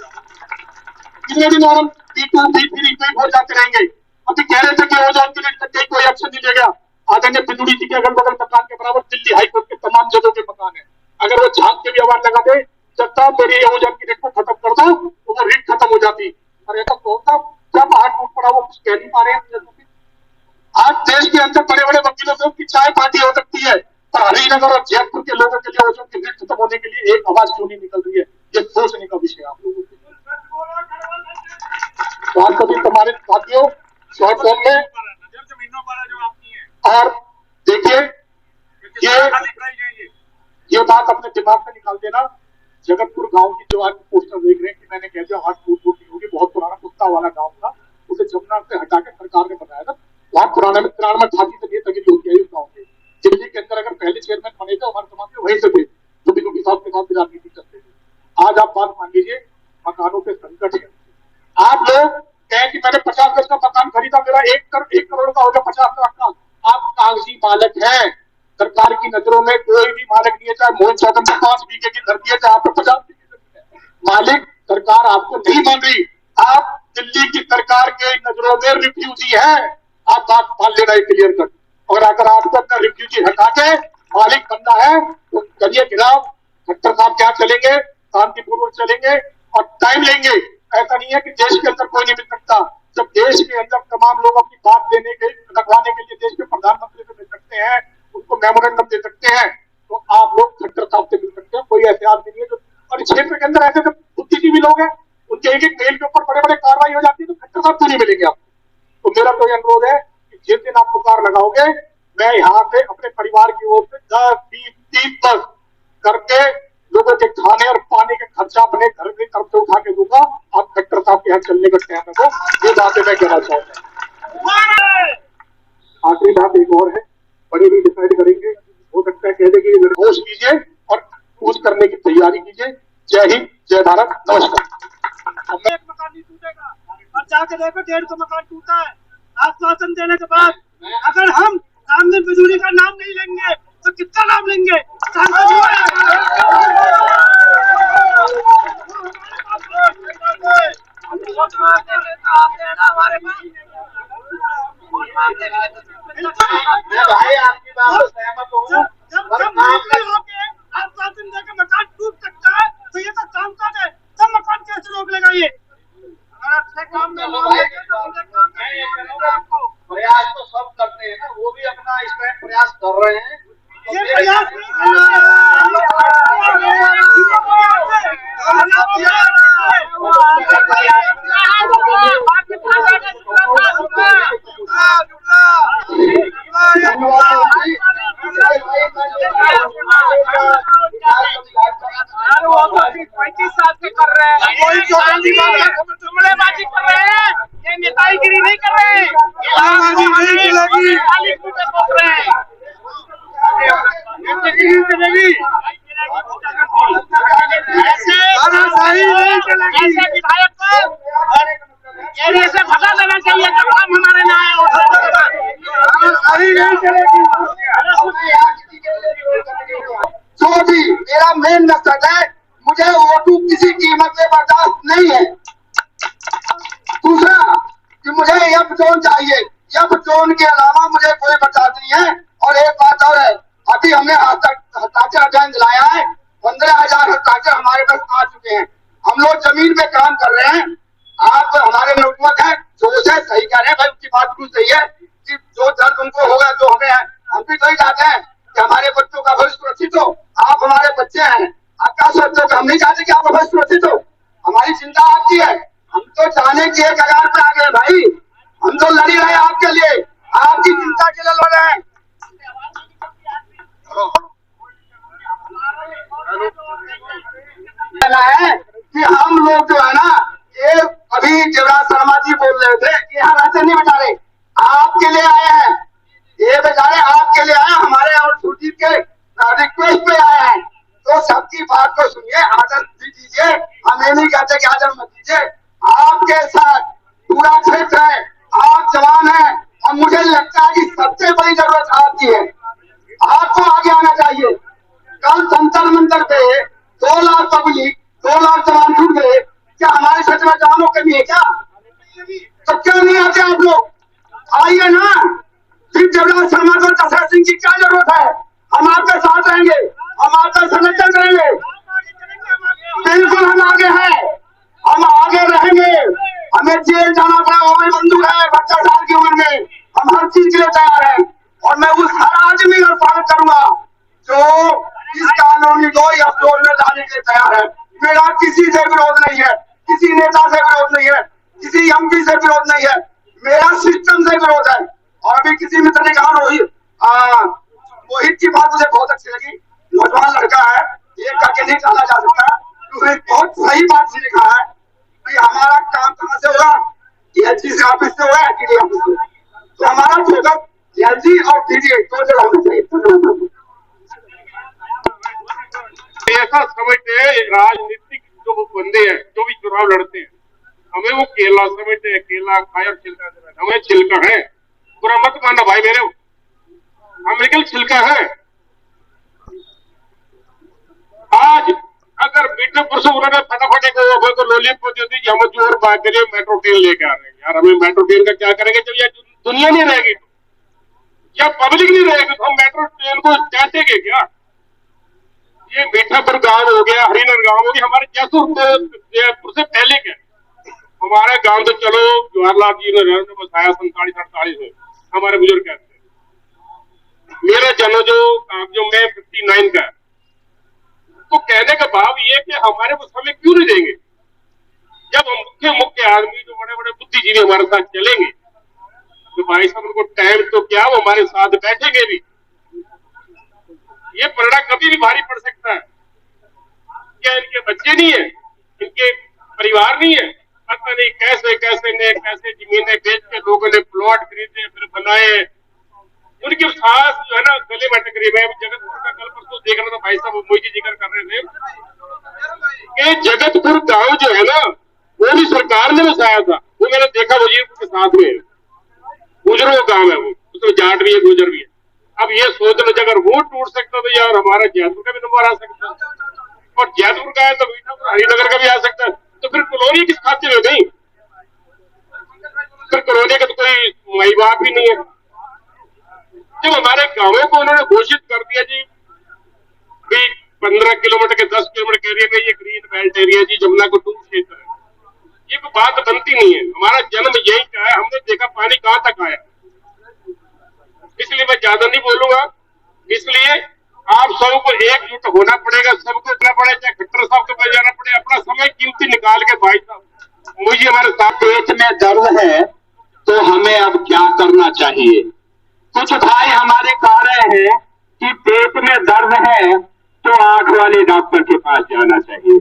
कितने दिन और हम B2 B3 हो जाते रहेंगे? अभी कह रहे थे कि ओजोन के लिए कोई एक्शन नहीं लेगा। आदरणीय बिदूरी जी के अगल बगल मकान के बराबर दिल्ली हाईकोर्ट के तमाम जजों के मकान है। अगर वो झांक के भी आवाज लगा दे, जब तक मेरी ओजोन की रिट को खत्म कर दो, तो वो रिट खत्म हो जाती। अरे तो कौन सा क्या पहाड़ टूट पड़ा, वो कुछ कह नहीं पा रहे हैं। आज देश के अंदर बड़े बड़े वकीलों से उनकी चाय पार्टी हो सकती है, पर हरिनगर और जयपुर के लोगों के लिए ओजोन की रिट खत्म होने के लिए एक आवाज क्यों नहीं निकल रही है? ये सोचने का विषय आप लोगों के। कभी तुम्हारे साथियों शॉर्ट फॉर्म में, और देखिए ये बात अपने दिमाग से निकाल देना। जगतपुर गांव की जो आज पोस्टर देख रहे हैं कि मैंने कह दिया हाथ टूट टूटी होगी, बहुत पुराना कुत्ता वाला गांव था, उसे जमुना से हटा के सरकार ने बनाया था। बहुत पुराना में 93 से ये तक होती है इस गाँव के। दिल्ली के अंदर अगर पहले चेयरमैन बने थे हमारे समाज के वहीं से थे, जो बिजूरी साहब के साथ राजनीति करते थे। आज आप बात मान लीजिए, मकानों पे संकट है। आप लोग कहें कि मैंने 50 गज का मकान खरीदा, मेरा 1 करोड़ का हो गया, 50 लाख का। आप कागजी मालिक हैं, सरकार की नजरों में कोई भी मालिक नहीं है। चाहे मोहन चौधरी में 5 बीघे की धरती है, चाहे आप 50 बीघे मालिक, सरकार आपको नहीं मान रही। आप दिल्ली की सरकार के नजरों में रिफ्यूजी है। आप बात मान लेना क्लियर कर। और अगर आपको अपना रिफ्यूजी हटा के मालिक बनना है तो करिए गिराव। खट्टर साहब क्या चलेंगे, शांतिपूर्वक चलेंगे और टाइम लेंगे। ऐसा नहीं है कि देश के अंदर कोई नहीं मिल सकता। जब देश के अंदर तमाम लोग अपनी बात देने के रखवाने के लिए देश के प्रधानमंत्री से मिल सकते हैं, उनको मेमोरेंडम दे सकते हैं, तो आप लोग खट्टर साहब से मिल सकते हैं। कोई ऐसे आदमी नहीं है जो, और इस क्षेत्र के अंदर ऐसे बुद्धिजीवी लोग हैं, उनके एक मेल के ऊपर बड़े बड़े कार्रवाई हो जाती है, तो खट्टर साहब क्यों नहीं मिलेंगे आपको? तो मेरा कोई अनुरोध है कि जिस दिन आप पुकार लगाओगे, मैं यहाँ से अपने परिवार की ओर से 10, 20, 30 बस करके लोगों के खाने और पानी के खर्चा अपने घर की तरफ से उठा के दूंगा। आप खट्टर साहब के यहाँ चलने का टाइम है, तो ये बातें मैं कहना चाहूंगा। आखिरी बात एक और है, बड़े भी डिसाइड करेंगे, हो सकता है कह देंगे निर्घोष कीजिए और कुछ करने की तैयारी कीजिए। जय हिंद, जय भारत, नमस्कार। एक मकान नहीं टूटेगा, और जाके देखो 150 मकान टूटा है। आश्वासन देने के बाद अगर हम रामदीप बिदूरी का नाम नहीं लेंगे तो कितना नाम लेंगे? भाई आपकी बात से सहमत हूँ। आश्वासन देकर मकान टूट सकता है तो ये तो काम काज है, सब मकान कैसे रोक लेगा? ये अगर अच्छे काम में प्रयास तो सब करते हैं ना, वो भी अपना इस टाइम प्रयास कर रहे हैं। ये प्रयास नहीं एरिया से भगा देना चाहिए जब हम हमारे ना आए उठाने के बाद। अभी नहीं चलेगी। जो भी मेरा मेन मकसद है, मुझे वोटू किसी कीमत पे बर्दाश्त नहीं है। दूसरा कि मुझे यफ जोन चाहिए, यफ जोन के अलावा मुझे कोई बर्दाश्त नहीं है। और एक बात और है, अभी हमने हस्ताक्षर अभियान चलाया है, 15,000 हस्ताक्षर हमारे पास आ चुके हैं। हम लोग जमीन पे काम कर रहे हैं। आप हमारे नोटबुक है, जो है सही कह रहे हैं भाई, उनकी बात बिल्कुल सही है कि जो दर्द उनको होगा, जो हमें है, हम भी तो ही चाहते हैं कि हमारे बच्चों का भविष्य सुरक्षित हो। आप हमारे बच्चे हैं, आप क्या सोचते हो कि हम नहीं चाहते कि आपका भविष्य सुरक्षित हो? हमारी चिंता आपकी है। हम तो जाने की एक कगार पे आ गए भाई, हम तो लड़ी रहे आपके लिए, आपकी चिंता के लिए लड़ रहे हैं। कहना है कि हम लोग जो है ना, ये अभी शिवराज शर्मा जी बोल रहे थे कि यहाँ रहते नहीं बेचारे, आपके लिए आए हैं। ये बेचारे आपके लिए आए, हमारे और सुरजीत के रिक्वेस्ट पे आए हैं। तो सबकी बात को सुनिए, आदर भी दीजिए। हम ये नहीं कहते कि आदर मत दीजिए। आपके साथ पूरा क्षेत्र है, आप जवान हैं, और मुझे लगता है कि सबसे बड़ी जरूरत आपकी है। आपको आगे आना चाहिए। कल संतर मंतर पे 2 लाख पब्लिक, 2 लाख जवान छूट गए। क्या हमारे क्षेत्र में जवानों कमी है क्या? तो क्यों नहीं आते आप लोग? आइए ना। फिर शिवराज शर्मा को दशरथ सिंह की क्या जरूरत है? हम आपके साथ रहेंगे, हम आपका संरक्षण करेंगे। बिल्कुल हम आगे हैं, हम आगे रहेंगे। हमें जेल जाना पड़ा, वो भी मंजूर है। 52 साल की उम्र में हम हर चीज के लिए तैयार हैं। और मैं उस हर आदमी का स्वागत करूंगा जो इस कानूनी को या फ्लोर में लाने के लिए तैयार है। मेरा किसी से विरोध नहीं है, किसी नेता से विरोध नहीं है, किसी एमपी से विरोध नहीं है, मेरा सिस्टम से विरोध है। और अभी किसी मित्र ने कहा रोहित की बात मुझे बहुत अच्छी लगी। नौजवान लड़का है, ये करके नहीं चला जा सकता। उसने बहुत सही बात लिखा है कि हमारा काम कहाँ से होगा, एलजी ऑफिस से होगा, टीडी ऑफिस से। तो हमारा फोकस एलजी और टीडी दो जगह होना चाहिए। ऐसा समझते हैं राजनीतिक जो बंदे हैं, जो भी चुनाव लड़ते हैं, हमें वो केला समझते हैं, केला खाया छिलका, हमें छिलका है। बुरा मत मानना भाई मेरे, हम निकल छिलका है। आज अगर मीठापुर से उन्होंने फटाफट एक लोलियत दे दी, हम जोर बात करिए मेट्रो ट्रेन लेके आ रहे हैं। यार हमें मेट्रो ट्रेन का क्या करेंगे जब ये दुनिया नहीं रहेगी, या पब्लिक नहीं रहेगी, तो हम मेट्रो ट्रेन को चाहते क्या? ये मीठापुर गांव हो गया, हरिनगर गांव हो गया, हमारे जयपुर से पहले क्या हमारे गांव तो चलो जवाहरलाल जी ने बसाया 47-48 में, हमारे बुजुर्ग कहते हैं। मेरा जन्म जो मैं 59 का, तो कहने का भाव ये कि हमारे को समय क्यों नहीं देंगे? जब हम मुख्य आदमी जो बड़े बड़े बुद्धिजीवी हमारे साथ चलेंगे, तो भाई साहब उनको टाइम तो क्या, वो हमारे साथ बैठेंगे भी। ये पलड़ा कभी भी भारी पड़ सकता है। क्या इनके बच्चे नहीं है, इनके परिवार नहीं है? पता नहीं कैसे कैसे जमीनें बेच के लोगों ने प्लॉट खरीदे, फिर बनाए। उनकी सांस जो है ना गले में अटक रही है। मैं जगतपुर का कल परसों देख रहा था, भाई साहब मोदी जिक्र कर रहे थे कि जगतपुर गांव जो है ना, वो भी सरकार ने बसाया था। वो मैंने देखा वजीर के साथ में, गुजरों का गांव है वो, उसमें जाट भी है, गुजर भी है। अब ये सोच लो, अगर वो टूट सकता तो यार हमारा जयपुर का भी नंबर आ सकता है, और जयपुर का है तो मीठापुर हरिनगर का भी आ सकता है। तो फिर कॉलोनी किस खातिर हो गई? फिर कॉलोनी का तो कोई माई बाप ही नहीं है। जब हमारे गांवों को उन्होंने घोषित कर दिया जी, 15 किलोमीटर के 10 किलोमीटर के एरिया में ये ग्रीन बेल्ट एरिया जी, जमुना को टूट क्षेत्र है, ये कोई बात बनती नहीं है। हमारा जन्म यही का है, हमने देखा पानी कहां तक आया। इसलिए मैं ज्यादा नहीं बोलूंगा। इसलिए आप सबको एकजुट होना पड़ेगा, सबको उठना पड़ेगा, चाहे खट्टर साहब को पास जाना पड़े, अपना समय कीमती निकाल के। भाई साहब मुझे हमारे साथ पेट में दर्द है तो हमें अब क्या करना चाहिए? कुछ भाई हमारे कह रहे हैं कि पेट में दर्द है तो आंख वाले डॉक्टर के पास जाना चाहिए।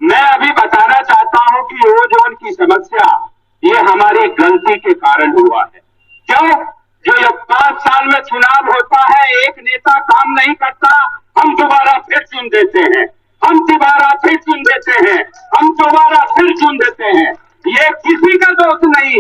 मैं अभी बताना चाहता हूं कि ओजोन की समस्या ये हमारी गलती के कारण हुआ है। क्यों? जो 5 साल में चुनाव होता है, एक नेता काम नहीं करता, हम दोबारा फिर चुन देते हैं, हम दोबारा फिर चुन देते हैं, हम दोबारा फिर चुन देते हैं। ये किसी का दोष नहीं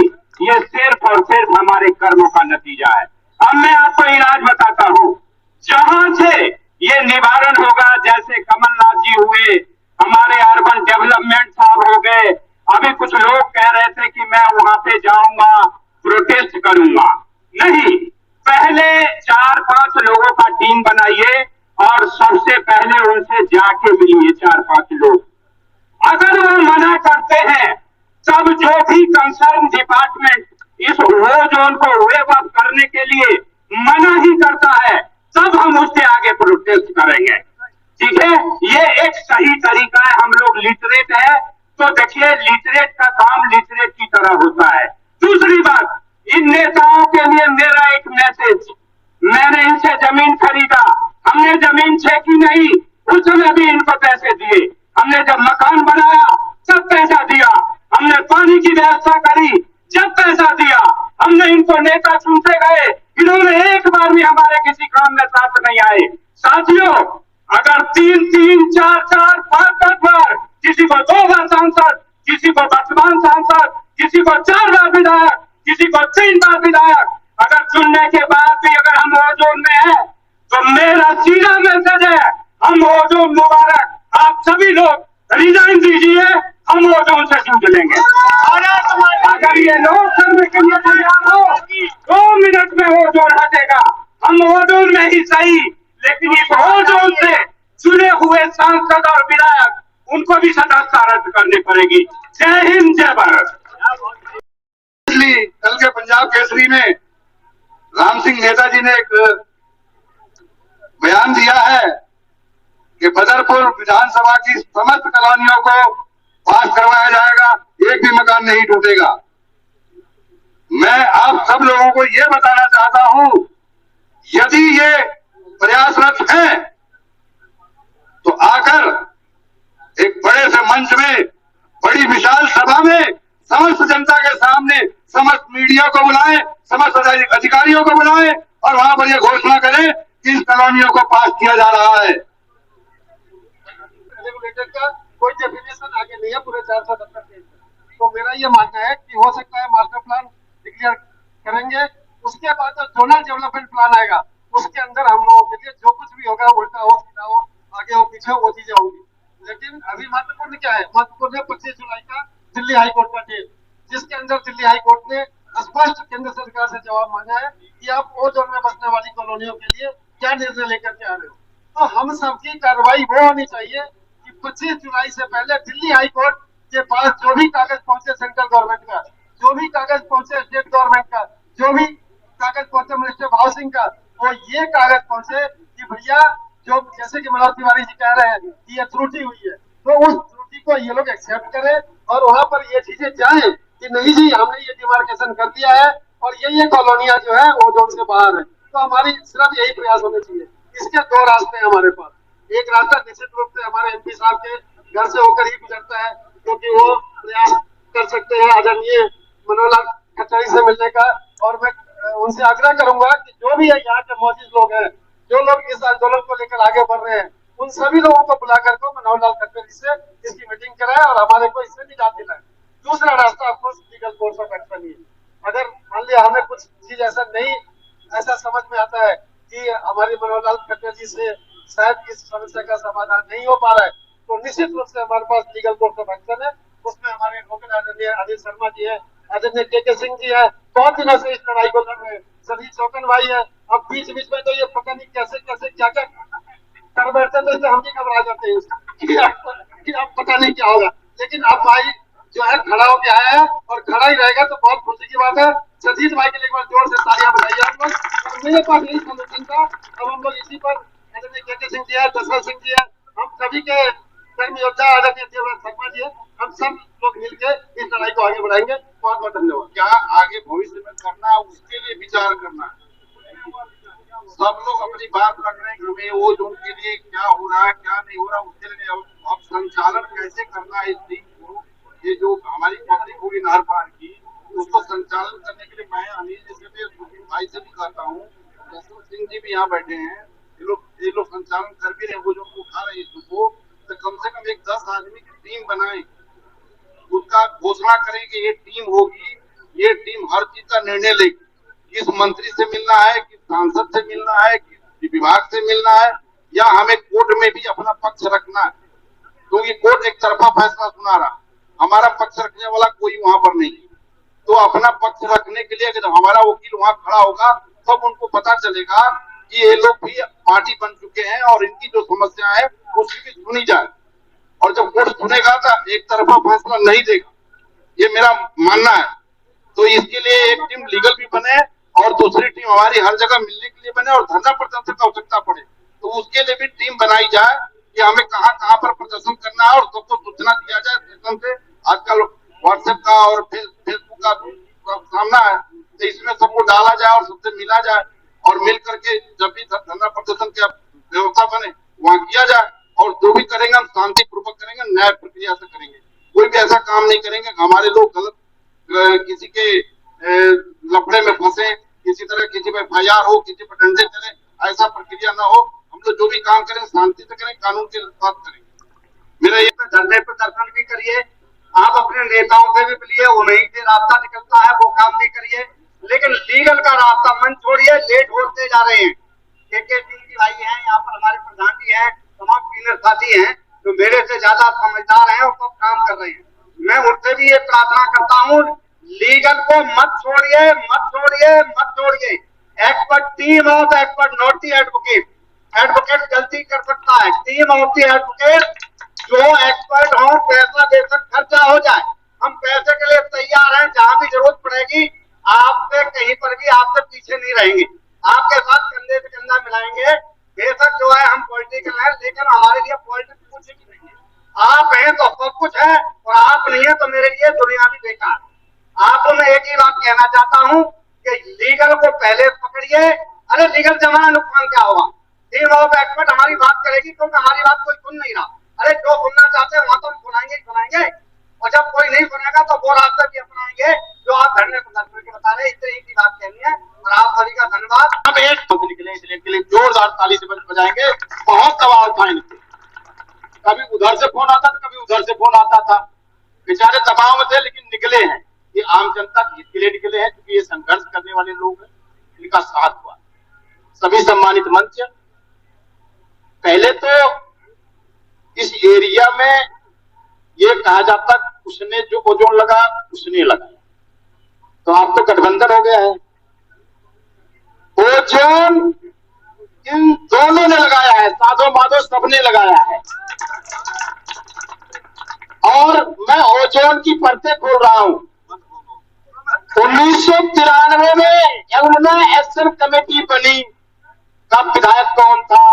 जाऊंगा, प्रोटेस्ट करूंगा। नहीं, पहले 4-5 लोगों का टीम बनाइए और सबसे पहले उनसे जाके मिलिए 4-5 लोग। अगर वो मना करते हैं तब जो भी कंसर्न डिपार्टमेंट इस वो जोन को वेव अप करने के लिए मना ही करता है, तब हम उसके आगे प्रोटेस्ट करेंगे। ठीक है, ये एक सही तरीका है। हम लोग लिटरेट है तो देखिए, लिटरेट का काम लिटरेट की तरह होता है। दूसरी बात, इन नेताओं के लिए मेरा एक मैसेज, मैंने इनसे जमीन खरीदा, हमने जमीन छेकी नहीं, उस समय भी इनको पैसे दिए। हमने जब मकान बनाया तब पैसा दिया, हमने पानी की व्यवस्था करी जब पैसा दिया, हमने इनको नेता चुनते गए, इन्होंने एक बार भी हमारे किसी काम में साथ नहीं आए। साथियों, अगर 3-3, 4-4, 5-5 बार, किसी को 2 बार सांसद, किसी को वर्तमान सांसद, किसी को 4 बार विधायक, किसी को 3 बार विधायक, अगर चुनने के बाद भी अगर हम ओजोन में हैं, तो मेरा सीधा मैसेज है, हम ओजोन मुबारक, आप सभी लोग रिजाइन दीजिए, हम ओजोन से जूझ लेंगे। अगर ये लोग करने के लिए तैयार हो, 2 मिनट में ओजोन हटेगा। हम ओजोन में ही सही, लेकिन इस ओजोन से चुने हुए सांसद और विधायक उनको भी सदस्यता रद्द करनी पड़ेगी। जय हिंद, जय भारत। इसलिए कल के पंजाब केसरी में राम सिंह नेताजी ने एक बयान दिया है कि बदरपुर विधानसभा की समस्त कॉलोनियों को पास करवाया जाएगा, एक भी मकान नहीं टूटेगा। मैं आप सब लोगों को यह बताना चाहता हूं, यदि ये प्रयासरत हैं तो आकर एक बड़े से मंच में, बड़ी विशाल सभा में, समस्त जनता के सामने समस्त मीडिया को बुलाएं, समस्त अधिकारियों को बुलाएं और वहां पर यह घोषणा करें कि इस कॉलोनियों को पास किया जा रहा है। रेगुलेटर का कोई डेफिनेशन आगे नहीं है पूरे 470 पेज में। तो मेरा ये मानना है कि हो सकता है मास्टर प्लान डिक्लेयर करेंगे, उसके बाद जो जोनल डेवलपमेंट प्लान आएगा उसके अंदर हम लोगों के लिए जो कुछ भी होगा, उल्टा हो सीधा हो, आगे हो पीछे, वो चीजें होंगी। लेकिन अभी महत्वपूर्ण क्या है? महत्वपूर्ण है 25 जुलाई का दिल्ली हाईकोर्ट का डेट, जिसके अंदर दिल्ली हाईकोर्ट ने स्पष्ट केंद्र सरकार से जवाब मांगा है कि आप वो जोन में बसने वाली कॉलोनियों के लिए क्या निर्णय लेकर के आ रहे हो। तो हम सबकी कार्रवाई वो होनी चाहिए कि 25 जुलाई से पहले दिल्ली हाईकोर्ट के पास जो भी कागज पहुंचे सेंट्रल गवर्नमेंट का, जो भी कागज पहुंचे स्टेट गवर्नमेंट का, जो भी कागज पहुंचे मिनिस्टर ऑफ हाउसिंग का, वो ये कागज पहुंचे कि भैया जो जैसे कि मनोज तिवारी जी कह रहे हैं कि ये त्रुटि हुई है, तो उस त्रुटि को ये लोग एक्सेप्ट करें और वहां पर ये चीजें जाएं कि नहीं जी हमने ये डिमार्केशन कर दिया है और ये कॉलोनियां जो है वो जोन से बाहर है। तो हमारी सिर्फ यही प्रयास होने चाहिए। इसके 2 रास्ते हैं हमारे पास। एक रास्ता निश्चित रूप से हमारे एमपी साहब के घर से होकर ही गुजरता है, क्योंकि वो प्रयास कर सकते हैं आदरणीय मनोहर लाल खट्टर से मिलने का। और मैं उनसे आग्रह करूंगा कि जो भी यहाँ के मौजूद लोग हैं, जो लोग इस आंदोलन को लेकर आगे बढ़ रहे हैं, उन सभी लोगों को बुलाकर को मनोहर लाल खट्टर जी से इसकी मीटिंग कराए और हमारे को इससे निजात दिलाए। दूसरा रास्ता of course legal course of action ही। अगर मान लिया हमें कुछ चीज ऐसा समझ में आता है कि हमारे मनोहर लाल खट्टर जी से शायद इस समस्या का समाधान नहीं हो पा रहा है, तो निश्चित रूप से हमारे पास लीगल कोर्स ऑफ एक्शन है। उसमें हमारे लोकल आदरणीय अनिल शर्मा जी है, आदरणीय के सिंह जी है, बहुत दिनों से इस लड़ाई को लड़ रहे हैं, सभी चौकन भाई है। अब बीच बीच में तो ये पता नहीं कैसे कैसे क्या क्या कर बैठते थे, हम भी घबरा जाते हैं कि अब पता नहीं क्या होगा। लेकिन अब भाई जो है खड़ा होके आया है और खड़ा ही रहेगा, तो बहुत खुशी की बात है। सजीत भाई के लिए एक बार जोर से तालियां बजाइए आप लोग। और मेरे पास यही सॉल्यूशन था। अब हम लोग इसी पर आदरणीय के सिंह जी है, दशरथ सिंह जी है, हम सभी के कर्म योद्धा आदरणीय देवराज शर्मा जी है, हम सब लोग मिलकर इस लड़ाई को आगे बढ़ाएंगे। बहुत बहुत धन्यवाद। क्या आगे भविष्य में करना है उसके लिए विचार करना है। सब लोग अपनी बात रख रहे हैं कि हमें वो जोन के लिए क्या हो रहा है क्या नहीं हो रहा, उसके लिए अब संचालन कैसे करना है इस टीम को। ये जो हमारी पब्लिक होगी नहर पार की, उसको संचालन करने के लिए मैं अनिल जी से भी भाई से भी कहता हूँ, दशरथ सिंह जी भी यहाँ बैठे हैं, ये लोग संचालन कर भी रहे, वो जो उठा रहे हैं इसको, तो कम से कम एक 10 आदमी की टीम बनाए, उसका घोषणा करें कि ये टीम होगी, ये टीम हर चीज का निर्णय लेगी। किस मंत्री से मिलना है, किस सांसद से मिलना है, किस विभाग से मिलना है, या हमें कोर्ट में भी अपना पक्ष रखना है, क्योंकि कोर्ट एक तरफा फैसला सुना रहा, हमारा पक्ष रखने वाला कोई वहां पर नहीं। तो अपना पक्ष रखने के लिए अगर हमारा वकील वहां खड़ा होगा तब उनको पता चलेगा कि ये लोग भी पार्टी बन चुके हैं और इनकी जो समस्या है उसकी भी सुनी जाए। और जब कोर्ट सुनेगा तो एक तरफा फैसला नहीं देगा, ये मेरा मानना है। तो इसके लिए एक टीम लीगल भी बने और दूसरी टीम हमारी हर जगह मिलने के लिए बने, और धरना प्रदर्शन की आवश्यकता पड़े तो उसके लिए भी टीम बनाई जाए कि हमें कहाँ कहाँ पर प्रदर्शन करना है और सबको सूचना दिया जाए स्टेशन से। आजकल व्हाट्सएप का और फेसबुक का सामना है, तो इसमें सबको डाला जाए और सबसे मिला जाए और मिल करके जब भी धरना प्रदर्शन की व्यवस्था बने वहाँ किया जाए। और जो भी करेंगे हम शांतिपूर्वक करेंगे, न्याय प्रक्रिया से करेंगे, कोई भी ऐसा काम नहीं करेंगे हमारे लोग गलत किसी के लफड़े में फंसे, किसी तरह किसी पर FIR हो, किसी पर डंडे चले, ऐसा प्रक्रिया ना हो। हम लोग जो भी काम करें शांति से करें, कानून के साथ करेंगे। मेरा ये धरने प्रदर्शन भी करिए, आप अपने नेताओं से भी मिलिए, उन्हीं से रास्ता निकलता है वो काम भी करिए, लेकिन लीगल का रास्ता मन छोड़िए। लेट होते जा रहे हैं। KK सिंह जी भाई हैं, यहाँ पर हमारे प्रधान जी हैं, तमाम सीनियर साथी हैं जो मेरे से ज्यादा समझदार हैं और सब काम कर रहे हैं। मैं उनसे भी ये प्रार्थना करता हूँ, लीगल को मत छोड़िए, मत छोड़िए, मत छोड़िए। Expert team of expert, not the advocate. Advocate गलती कर सकता है, टीम ऑफ दी एडवोकेट जो एक्सपर्ट हो, पैसा बेशक खर्चा हो जाए, हम पैसे के लिए तैयार हैं। जहां भी जरूरत पड़ेगी आपसे कहीं पर भी आपसे पीछे नहीं रहेंगे, आपके साथ कंधे से कंधा मिलाएंगे। बेशक जो है हम पॉलिटिकल हैं, लेकिन हमारे लिए पॉलिटिक्स कुछ भी नहीं है। आप हैं तो सब कुछ है, और आप नहीं है तो मेरे लिए दुनिया भी बेकार है। आपको मैं एक ही बात कहना चाहता हूँ कि लीगल को पहले पकड़िए। अरे लीगल जमाना नुकसान क्या होगा, टीम ऑफ एक्सपर्ट हमारी बात करेगी, क्योंकि हमारी बात कोई सुन नहीं रहा। अरे जो सुनना चाहते हैं वहां तो हम सुनाएंगे ही सुनाएंगे, और जब कोई नहीं सुनेगा तो वो रास्ता भी अपनाएंगे जो आप धरने प्रदर्शन के बता रहे हैं। इतनी ही बात कहनी है, और आप सभी का धन्यवाद। हम एक निकले इसलिए के लिए जोरदार ताली से बजाएंगे। बहुत दबाव था इनके, कभी उधर से फोन आता था, कभी उधर से फोन आता था, बेचारे दबाव में थे लेकिन निकले हैं। ये आम जनता हित के लिए निकले हैं, क्योंकि ये संघर्ष करने वाले लोग हैं, इनका साथ हुआ। सभी सम्मानित मंच, पहले तो इस एरिया में ये कहा जाता उसने जो ओजोन लगा उसने लगाया, तो आप तो गठबंधन हो गया है। ओजोन इन दोनों ने लगाया है, साधो माधो सबने लगाया है। और मैं ओजोन की परतें खोल रहा हूं। 1993 में यमुना एक्शन कमेटी बनी, तब विधायक कौन था?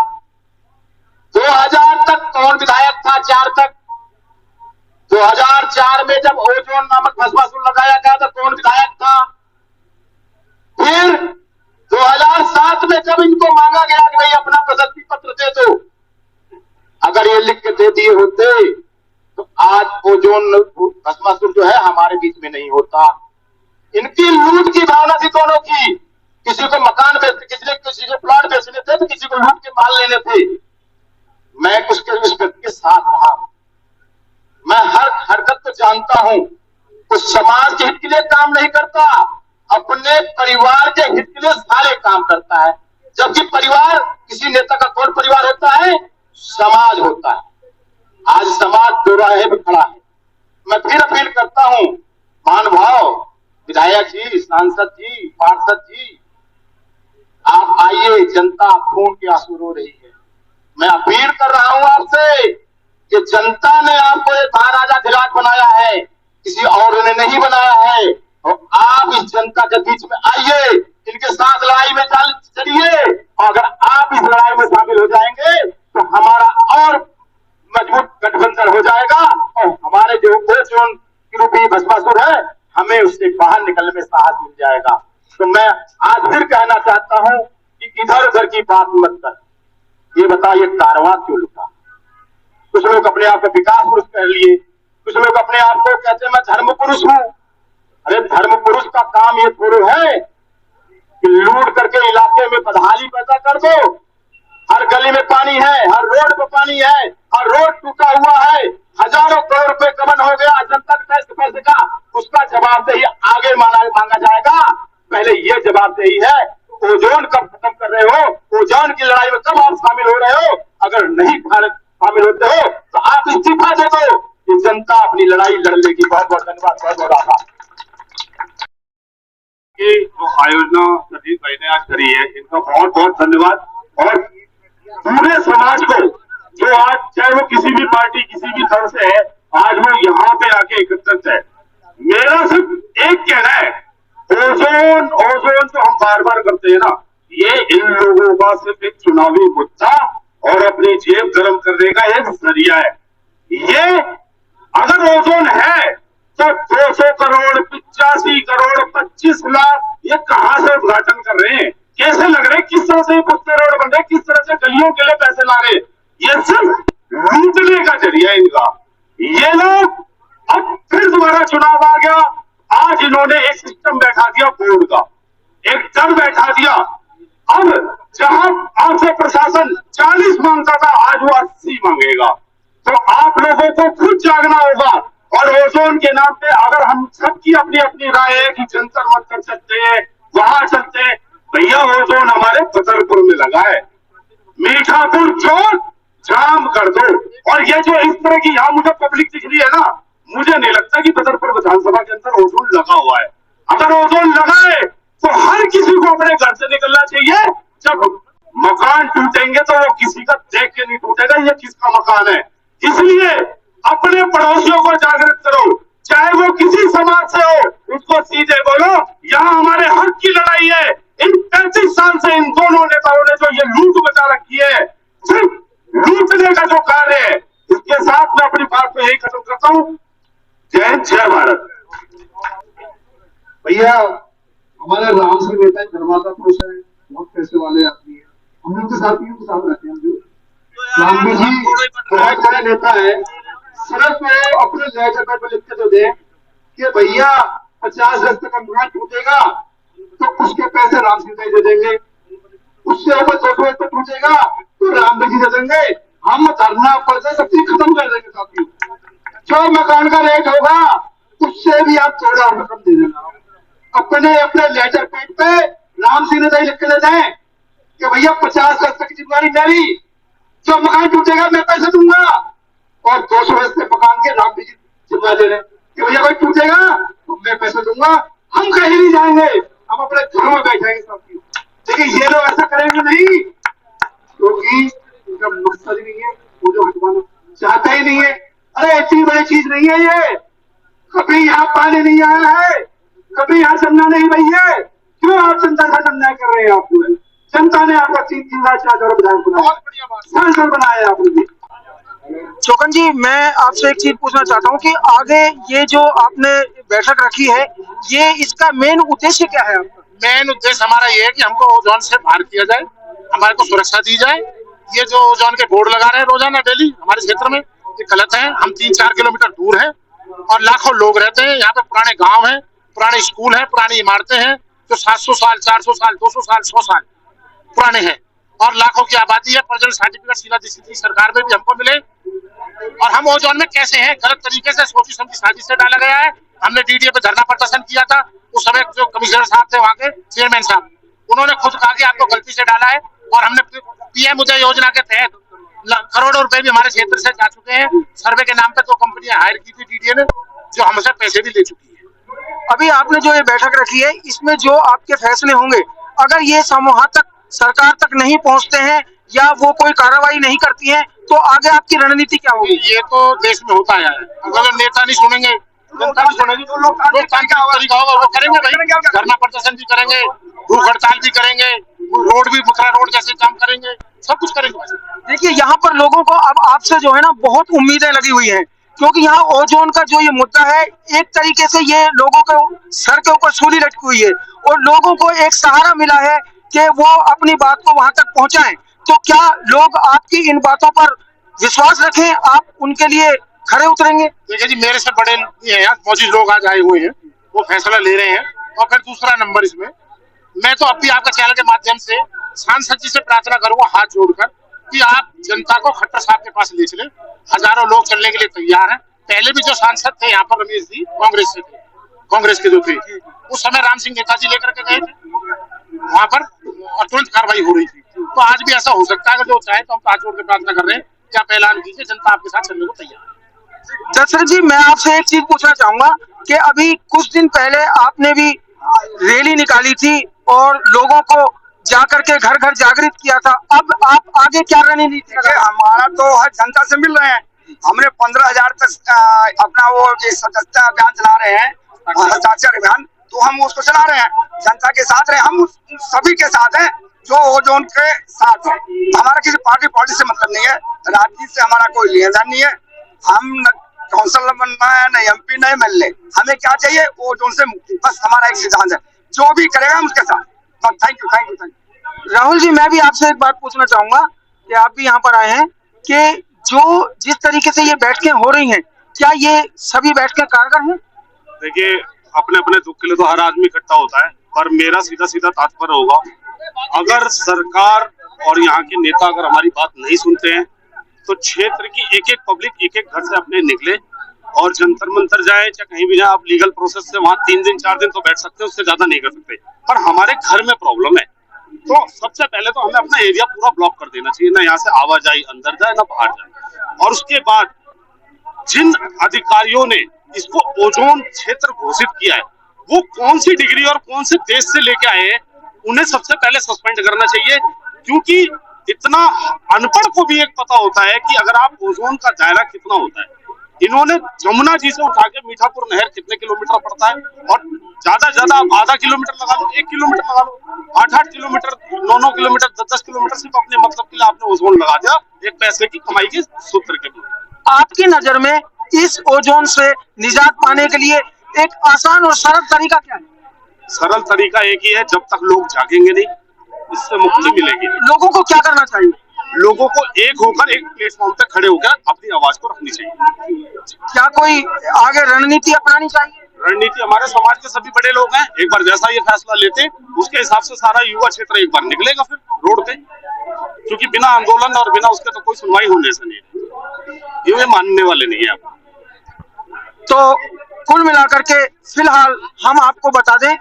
2000 तक कौन विधायक था? 4 तक। 2004 में जब ओजोन नामक भस्मासुर लगाया गया तो कौन विधायक था? फिर 2007 में जब इनको मांगा गया कि भाई अपना प्रशस्ति पत्र दे दो, अगर ये लिख के दे दिए होते तो आज ओजोन भस्मासुर जो है हमारे बीच में नहीं होता। इनकी लूट की भावना थी दोनों की, किसी को मकान बेचते, किसी को प्लॉट बेचने थे, तो किसी को लूट के माल लेने थे। मैं उस व्यक्ति के साथ रहा, मैं हर हरकत को जानता हूं। उस समाज के हित के लिए काम नहीं करता, अपने परिवार के हित के लिए सारे काम करता है। जबकि परिवार किसी नेता का कौन परिवार होता है? समाज होता है। आज समाज चौराहे में खड़ा है। मैं फिर अपील करता हूं, महानुभाव विधायक जी, सांसद जी, पार्षद जी, आप आइए, जनता खून के आंसू रो रही है। मैं अपील कर रहा हूं आपसे कि जनता ने आपको एक महाराजा धिराज बनाया है, किसी और ने नहीं बनाया है। और आप इस जनता के बीच में आइए, इनके साथ लड़ाई में चलिए, और अगर आप इस लड़ाई में शामिल हो जाएंगे तो हमारा और मजबूत गठबंधन हो जाएगा, और हमारे जो ओजोन की रूपी भस्मासुर है हमें उससे बाहर निकलने में साहस मिल जाएगा। तो मैं आज फिर कहना चाहता हूं कि इधर उधर की बात मत कर। ये बताइए कारवां क्यों लुटा? कुछ लोग अपने आप को विकास पुरुष कह लिए, कुछ लोग अपने आप को कहते हैं मैं धर्म पुरुष हूं। अरे धर्म पुरुष का काम ये थोड़ा है कि लूट करके इलाके में बदहाली पैदा कर दो। हर गली में पानी है, हर रोड पे पानी है, हर रोड टूटा हुआ है, हजारों करोड़ रुपए गबन हो गया जनता के टैक्स पैसे का, उसका जवाबदेही आगे मांगा जाएगा। पहले ये जवाबदेही है, ओजोन कब खत्म कर रहे हो? ओजोन की लड़ाई में कब आप शामिल हो रहे हो? अगर नहीं शामिल होते हो तो आप इस्तीफा दे दो, ये जनता अपनी लड़ाई लड़ लेगी। बहुत बहुत धन्यवाद, बहुत बहुत आभार। आयोजना सतीश भाई ने आज करी है, इनका बहुत बहुत धन्यवाद। और पूरे समाज को जो आज चाहे वो किसी भी पार्टी किसी भी दल से है, आज वो यहाँ पे आके एकत्रित है। मेरा सिर्फ एक कहना है, ओजोन ओजोन जो हम बार बार करते हैं ना, ये इन लोगों का सिर्फ एक चुनावी मुद्दा और अपनी जेब गर्म करने का एक जरिया है। ये अगर ओजोन है तो 200 करोड़ 85 करोड़ 25 लाख ये कहां से उद्घाटन कर रहे हैं, कैसे लग रहे हैं, किस तरह से पुख्ते रोड बन रहे, किस तरह से गलियों के लिए पैसे ला रहे, ये सिर्फ लूटने का जरिया है इनका। ये लोग अब फिर दोबारा चुनाव आ गया, आज इन्होंने एक सिस्टम बैठा दिया बोर्ड का, एक दर बैठा दिया। अब जहां आपसे प्रशासन 40 मांगता था, आज वो 80 मांगेगा। तो आप लोगों को खुद जागना होगा। और ओजोन के नाम पे अगर हम सबकी अपनी अपनी राय है कि जंतर मंतर चलते हैं, वहां चलते हैं, भैया ओजोन हमारे बदरपुर में लगा है, मीठापुर चौक जाम कर दो। और ये जो इस तरह की यहाँ मुझे पब्लिक दिख रही है ना, मुझे नहीं लगता कि बदरपुर विधानसभा के अंदर ओजोन लगा हुआ है। अगर ओजोन लगा है तो हर किसी को अपने घर से निकलना चाहिए। जब मकान टूटेंगे तो वो किसी का देख के नहीं टूटेगा ये किसका मकान है। इसलिए अपने पड़ोसियों को जागृत करो, चाहे वो किसी समाज से हो, उसको सीधे बोलो यहाँ हमारे हक की लड़ाई है। इन 35 साल से इन दोनों नेताओं ने जो ये लूट बचा रखी है, सिर्फ लूटने का जो कार्य है, इसके साथ मैं अपनी बात को यही खत्म करता हूँ। जय हिंद, जय भारत। भैया हमारे राम सिंह नेता धर्माता पुरुष है, बहुत पैसे वाले आदमी है, हम लोग के साथ रहते हैं। रामदेव जी बहुत बड़े नेता है, सिर्फ वो अपने लेटर पर लिख के तो दे कि भैया 50 गज तक मकान टूटेगा तो उसके पैसे राम सिंह दे देंगे, उससे ऊपर 200 गज तक टूटेगा तो रामदेव जी दे देंगे। हम धरना पर्चा सब चीज खत्म कर देंगे साथियों। जो मकान का रेट होगा उससे भी आप थोड़ा रकम दे देना। अपने अपने लेटर पेड पे राम सिंह ने लिख के दे दें कि भैया 50 गज तक की जिम्मेदारी मेरी, जो मकान टूटेगा मैं पैसे दूंगा। और 200 गज के मकान के राम जी जिम्मेदारी ले रहे कि भैया कोई टूटेगा तो मैं पैसे दूंगा। हम कहीं नहीं जाएंगे, हम अपने घरों में बैठेंगे साथियों। लेकिन ये लोग ऐसा करेंगे नहीं, क्योंकि उनका मकसद नहीं है, वो जो हटवाना चाहता ही नहीं है। अरे इतनी बड़ी चीज नहीं है ये, कभी यहाँ पानी नहीं आया है, कभी यहाँ चंदा नहीं बही है, क्यों आप जनता का अन्याय कर रहे हैं? आपको जनता ने आपको 3 लाख 4 हजार विधायक बनाया, सांसद बनाया आपने। चौकन जी, मैं आपसे एक चीज पूछना चाहता हूँ कि आगे ये जो आपने बैठक रखी है, ये इसका मेन उद्देश्य क्या है आपका? मेन उद्देश्य हमारा ये है कि हमको ओजोन से बाहर किया जाए, हमारे को सुरक्षा दी जाए। ये जो ओजोन के बोर्ड लगा रहे हैं रोजाना डेली हमारे क्षेत्र में, ये गलत है। हम 3-4 किलोमीटर दूर हैं और लाखों लोग रहते हैं यहाँ पे। पुराने गांव हैं, पुराने स्कूल हैं, पुरानी इमारतें हैं जो 700 साल 400 साल 200 साल 100 साल पुराने हैं, और लाखों की आबादी है। पर्जन सर्टिफिकेट सीधा किसी सरकार में भी हमको मिले। और हम ओजोन में कैसे हैं, गलत तरीके से सोची समझी साजिश से डाला गया है। हमने डीडीए पे धरना प्रदर्शन किया था, उस समय जो कमिश्नर साहब थे वहाँ के चेयरमैन साहब, उन्होंने खुद कहा कि आपको गलती से डाला है। और हमने पीएम उदय योजना के तहत करोड़ों रुपए भी हमारे क्षेत्र से जा चुके हैं। सर्वे के नाम पे 2 कंपनियां हायर की थी डीडीए ने, जो हमसे पैसे भी ले चुकी है। अभी आपने जो ये बैठक रखी है, इसमें जो आपके फैसले होंगे, अगर ये समूह तक सरकार तक नहीं पहुंचते हैं या वो कोई कार्रवाई नहीं करती है, तो आगे आपकी रणनीति क्या होगी? ये तो देश में होता है, अगर नेता नहीं सुनेंगे, जनता नहीं सुनेगी, तो लोकतांत्रिक तरीका होगा वो करेंगे भाई। धरना प्रदर्शन भी करेंगे, भूख हड़ताल भी करेंगे, रोड भी मुखरा रोड जैसे काम करेंगे, सब कुछ करेंगे। देखिए, यहाँ पर लोगों को अब आपसे जो है ना बहुत उम्मीदें लगी हुई हैं, क्योंकि यहाँ ओजोन का जो ये मुद्दा है, एक तरीके से ये लोगों के सर के ऊपर सूली लटकी हुई है और लोगों को एक सहारा मिला है कि वो अपनी बात को वहां तक पहुंचाएं। तो क्या लोग आपकी इन बातों पर विश्वास रखें, आप उनके लिए खड़े उतरेंगे? देखिए जी, मेरे से बड़े यहाँ मौजूद लोग आज आए हुए हैं, वो फैसला ले रहे हैं। और फिर दूसरा नंबर इसमें मैं तो अब भी आपका चैनल के माध्यम से सांसद जी से प्रार्थना करूंगा हाथ जोड़कर कि आप जनता को खट्टर साहब के पास ले चले। हजारों लोग चलने के लिए तैयार हैं। पहले भी जो सांसद थे यहाँ पर रमेश जी कांग्रेस से थे, कांग्रेस के जो थे, उस समय राम सिंह नेताजी लेकर के गए थे, वहां पर तुरंत कार्रवाई हो रही थी। तो आज भी ऐसा हो सकता है, जो चाहे तो हम हाथ जोड़ के प्रार्थना कर रहे हैं कि आप ऐलान कीजिए, जनता आपके साथ चलने को तैयार है। दशरथ जी, मैं आपसे एक चीज पूछना चाहूंगा कि अभी कुछ दिन पहले आपने भी रैली निकाली थी और लोगों को जाकर के घर घर जागृत किया था। अब आप आगे क्या रणनीति? हमारा तो हर जनता से मिल रहे हैं। हमने 15,000 तक अपना वो सदस्यता अभियान चला रहे हैं, हस्ताक्षर अभियान, तो हम उसको चला रहे हैं, जनता के साथ रहे, हम सभी के साथ हैं जो ओजोन के साथ है। हमारा किसी पार्टी पॉलिटिक्स से मतलब नहीं है, राजनीति से हमारा कोई लेन देन नहीं है। हम न काउंसिलर बनना है, न MP, न MLA, हमें क्या चाहिए? ओजोन से मुक्ति, बस हमारा एक सिद्धांत है, जो भी करेगा उसके साथ। Thank you, thank you, thank you. Rahul ji, मैं भी आपसे एक बात पूछना चाहूंगा कि आप भी यहाँ पर आए हैं कि जो जिस तरीके से ये बैठकें हो रही हैं, क्या ये सभी बैठकें कारगर हैं? देखिए, अपने अपने दुख के लिए तो हर आदमी इकट्ठा होता है, पर मेरा सीधा सीधा तात्पर्य होगा, अगर सरकार और यहाँ के नेता अगर हमारी बात नहीं सुनते हैं तो क्षेत्र की एक एक पब्लिक एक एक घर से अपने निकले और जंतर मंतर जाए, चाहे कहीं भी जाए, आप लीगल प्रोसेस से वहां 3 दिन 4 दिन तो बैठ सकते हैं, उससे ज्यादा नहीं कर सकते। पर हमारे घर में प्रॉब्लम है, तो सबसे पहले तो हमें अपना एरिया पूरा ब्लॉक कर देना चाहिए, ना यहाँ से आवाजाही अंदर जाए ना बाहर जाए। और उसके बाद जिन अधिकारियों ने इसको ओजोन क्षेत्र घोषित किया है, वो कौन सी डिग्री और कौन से देश से लेके आए हैं, उन्हें सबसे पहले सस्पेंड करना चाहिए। क्योंकि इतना अनपढ़ को भी एक पता होता है कि अगर आप ओजोन का दायरा कितना होता है। इन्होंने जमुना जी से उठा के मीठापुर नहर कितने किलोमीटर पड़ता है, और ज्यादा आप आधा किलोमीटर लगा लो, 1 किलोमीटर लगा लो, 8 किलोमीटर, 9 किलोमीटर, 10 किलोमीटर, सिर्फ अपने मतलब के लिए आपने ओजोन लगा दिया, एक पैसे की कमाई के सूत्र के लिए। आपकी नजर में इस ओजोन से निजात पाने के लिए एक आसान और सरल तरीका क्या है? सरल तरीका एक ही है, जब तक लोग जागेंगे नहीं, इससे मुक्ति मिलेगी। लोगों को क्या करना चाहिए? लोगों को एक होकर एक प्लेटफॉर्म पे खड़े होकर अपनी आवाज को रखनी चाहिए। क्या कोई आगे रणनीति अपनानी चाहिए? रणनीति हमारे समाज के सभी बड़े लोग हैं, एक बार जैसा ये फैसला लेते उसके हिसाब से सारा युवा क्षेत्र एक बार निकलेगा फिर रोड पे, क्योंकि बिना आंदोलन और बिना उसके तो कोई सुनवाई होने से नहीं, ये मानने वाले नहीं है आप। तो कुल मिलाकर के फिलहाल हम आपको बता दें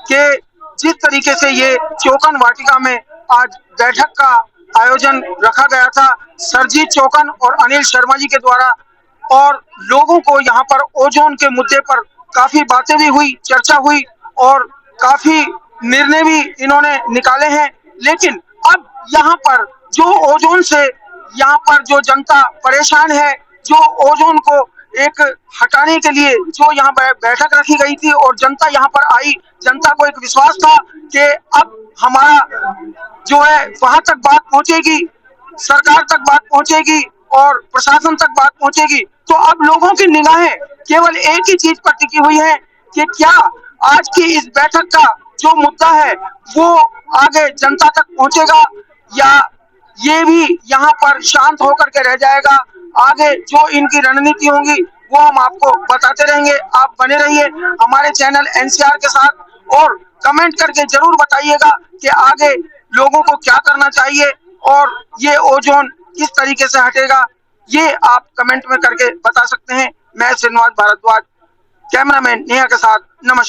कि जिस तरीके से ये चौकन वाटिका में आज बैठक का आयोजन रखा गया था सरजीत चौकन और अनिल शर्मा जी के द्वारा, और लोगों को यहाँ पर ओजोन के मुद्दे पर काफी बातें भी हुई, चर्चा हुई और काफी निर्णय भी इन्होंने निकाले हैं। लेकिन अब यहाँ पर जो ओजोन से यहाँ पर जो जनता परेशान है, जो ओजोन को एक हटाने के लिए जो यहाँ बैठक रखी गई थी और जनता यहाँ पर आई, जनता को एक विश्वास था कि अब हमारा जो है वहां तक बात पहुंचेगी, सरकार तक बात पहुंचेगी और प्रशासन तक बात पहुंचेगी। तो अब लोगों की निगाहें केवल एक ही चीज पर टिकी हुई है कि क्या आज की इस बैठक का जो मुद्दा है वो आगे जनता तक पहुंचेगा या ये भी यहाँ पर शांत होकर के रह जाएगा। आगे जो इनकी रणनीति होंगी वो हम आपको बताते रहेंगे। आप बने रहिए हमारे चैनल NCR के साथ और कमेंट करके जरूर बताइएगा कि आगे लोगों को क्या करना चाहिए और ये ओजोन किस तरीके से हटेगा, ये आप कमेंट में करके बता सकते हैं। मैं श्रीनिवास भारद्वाज, कैमरामैन नेहा के साथ, नमस्कार।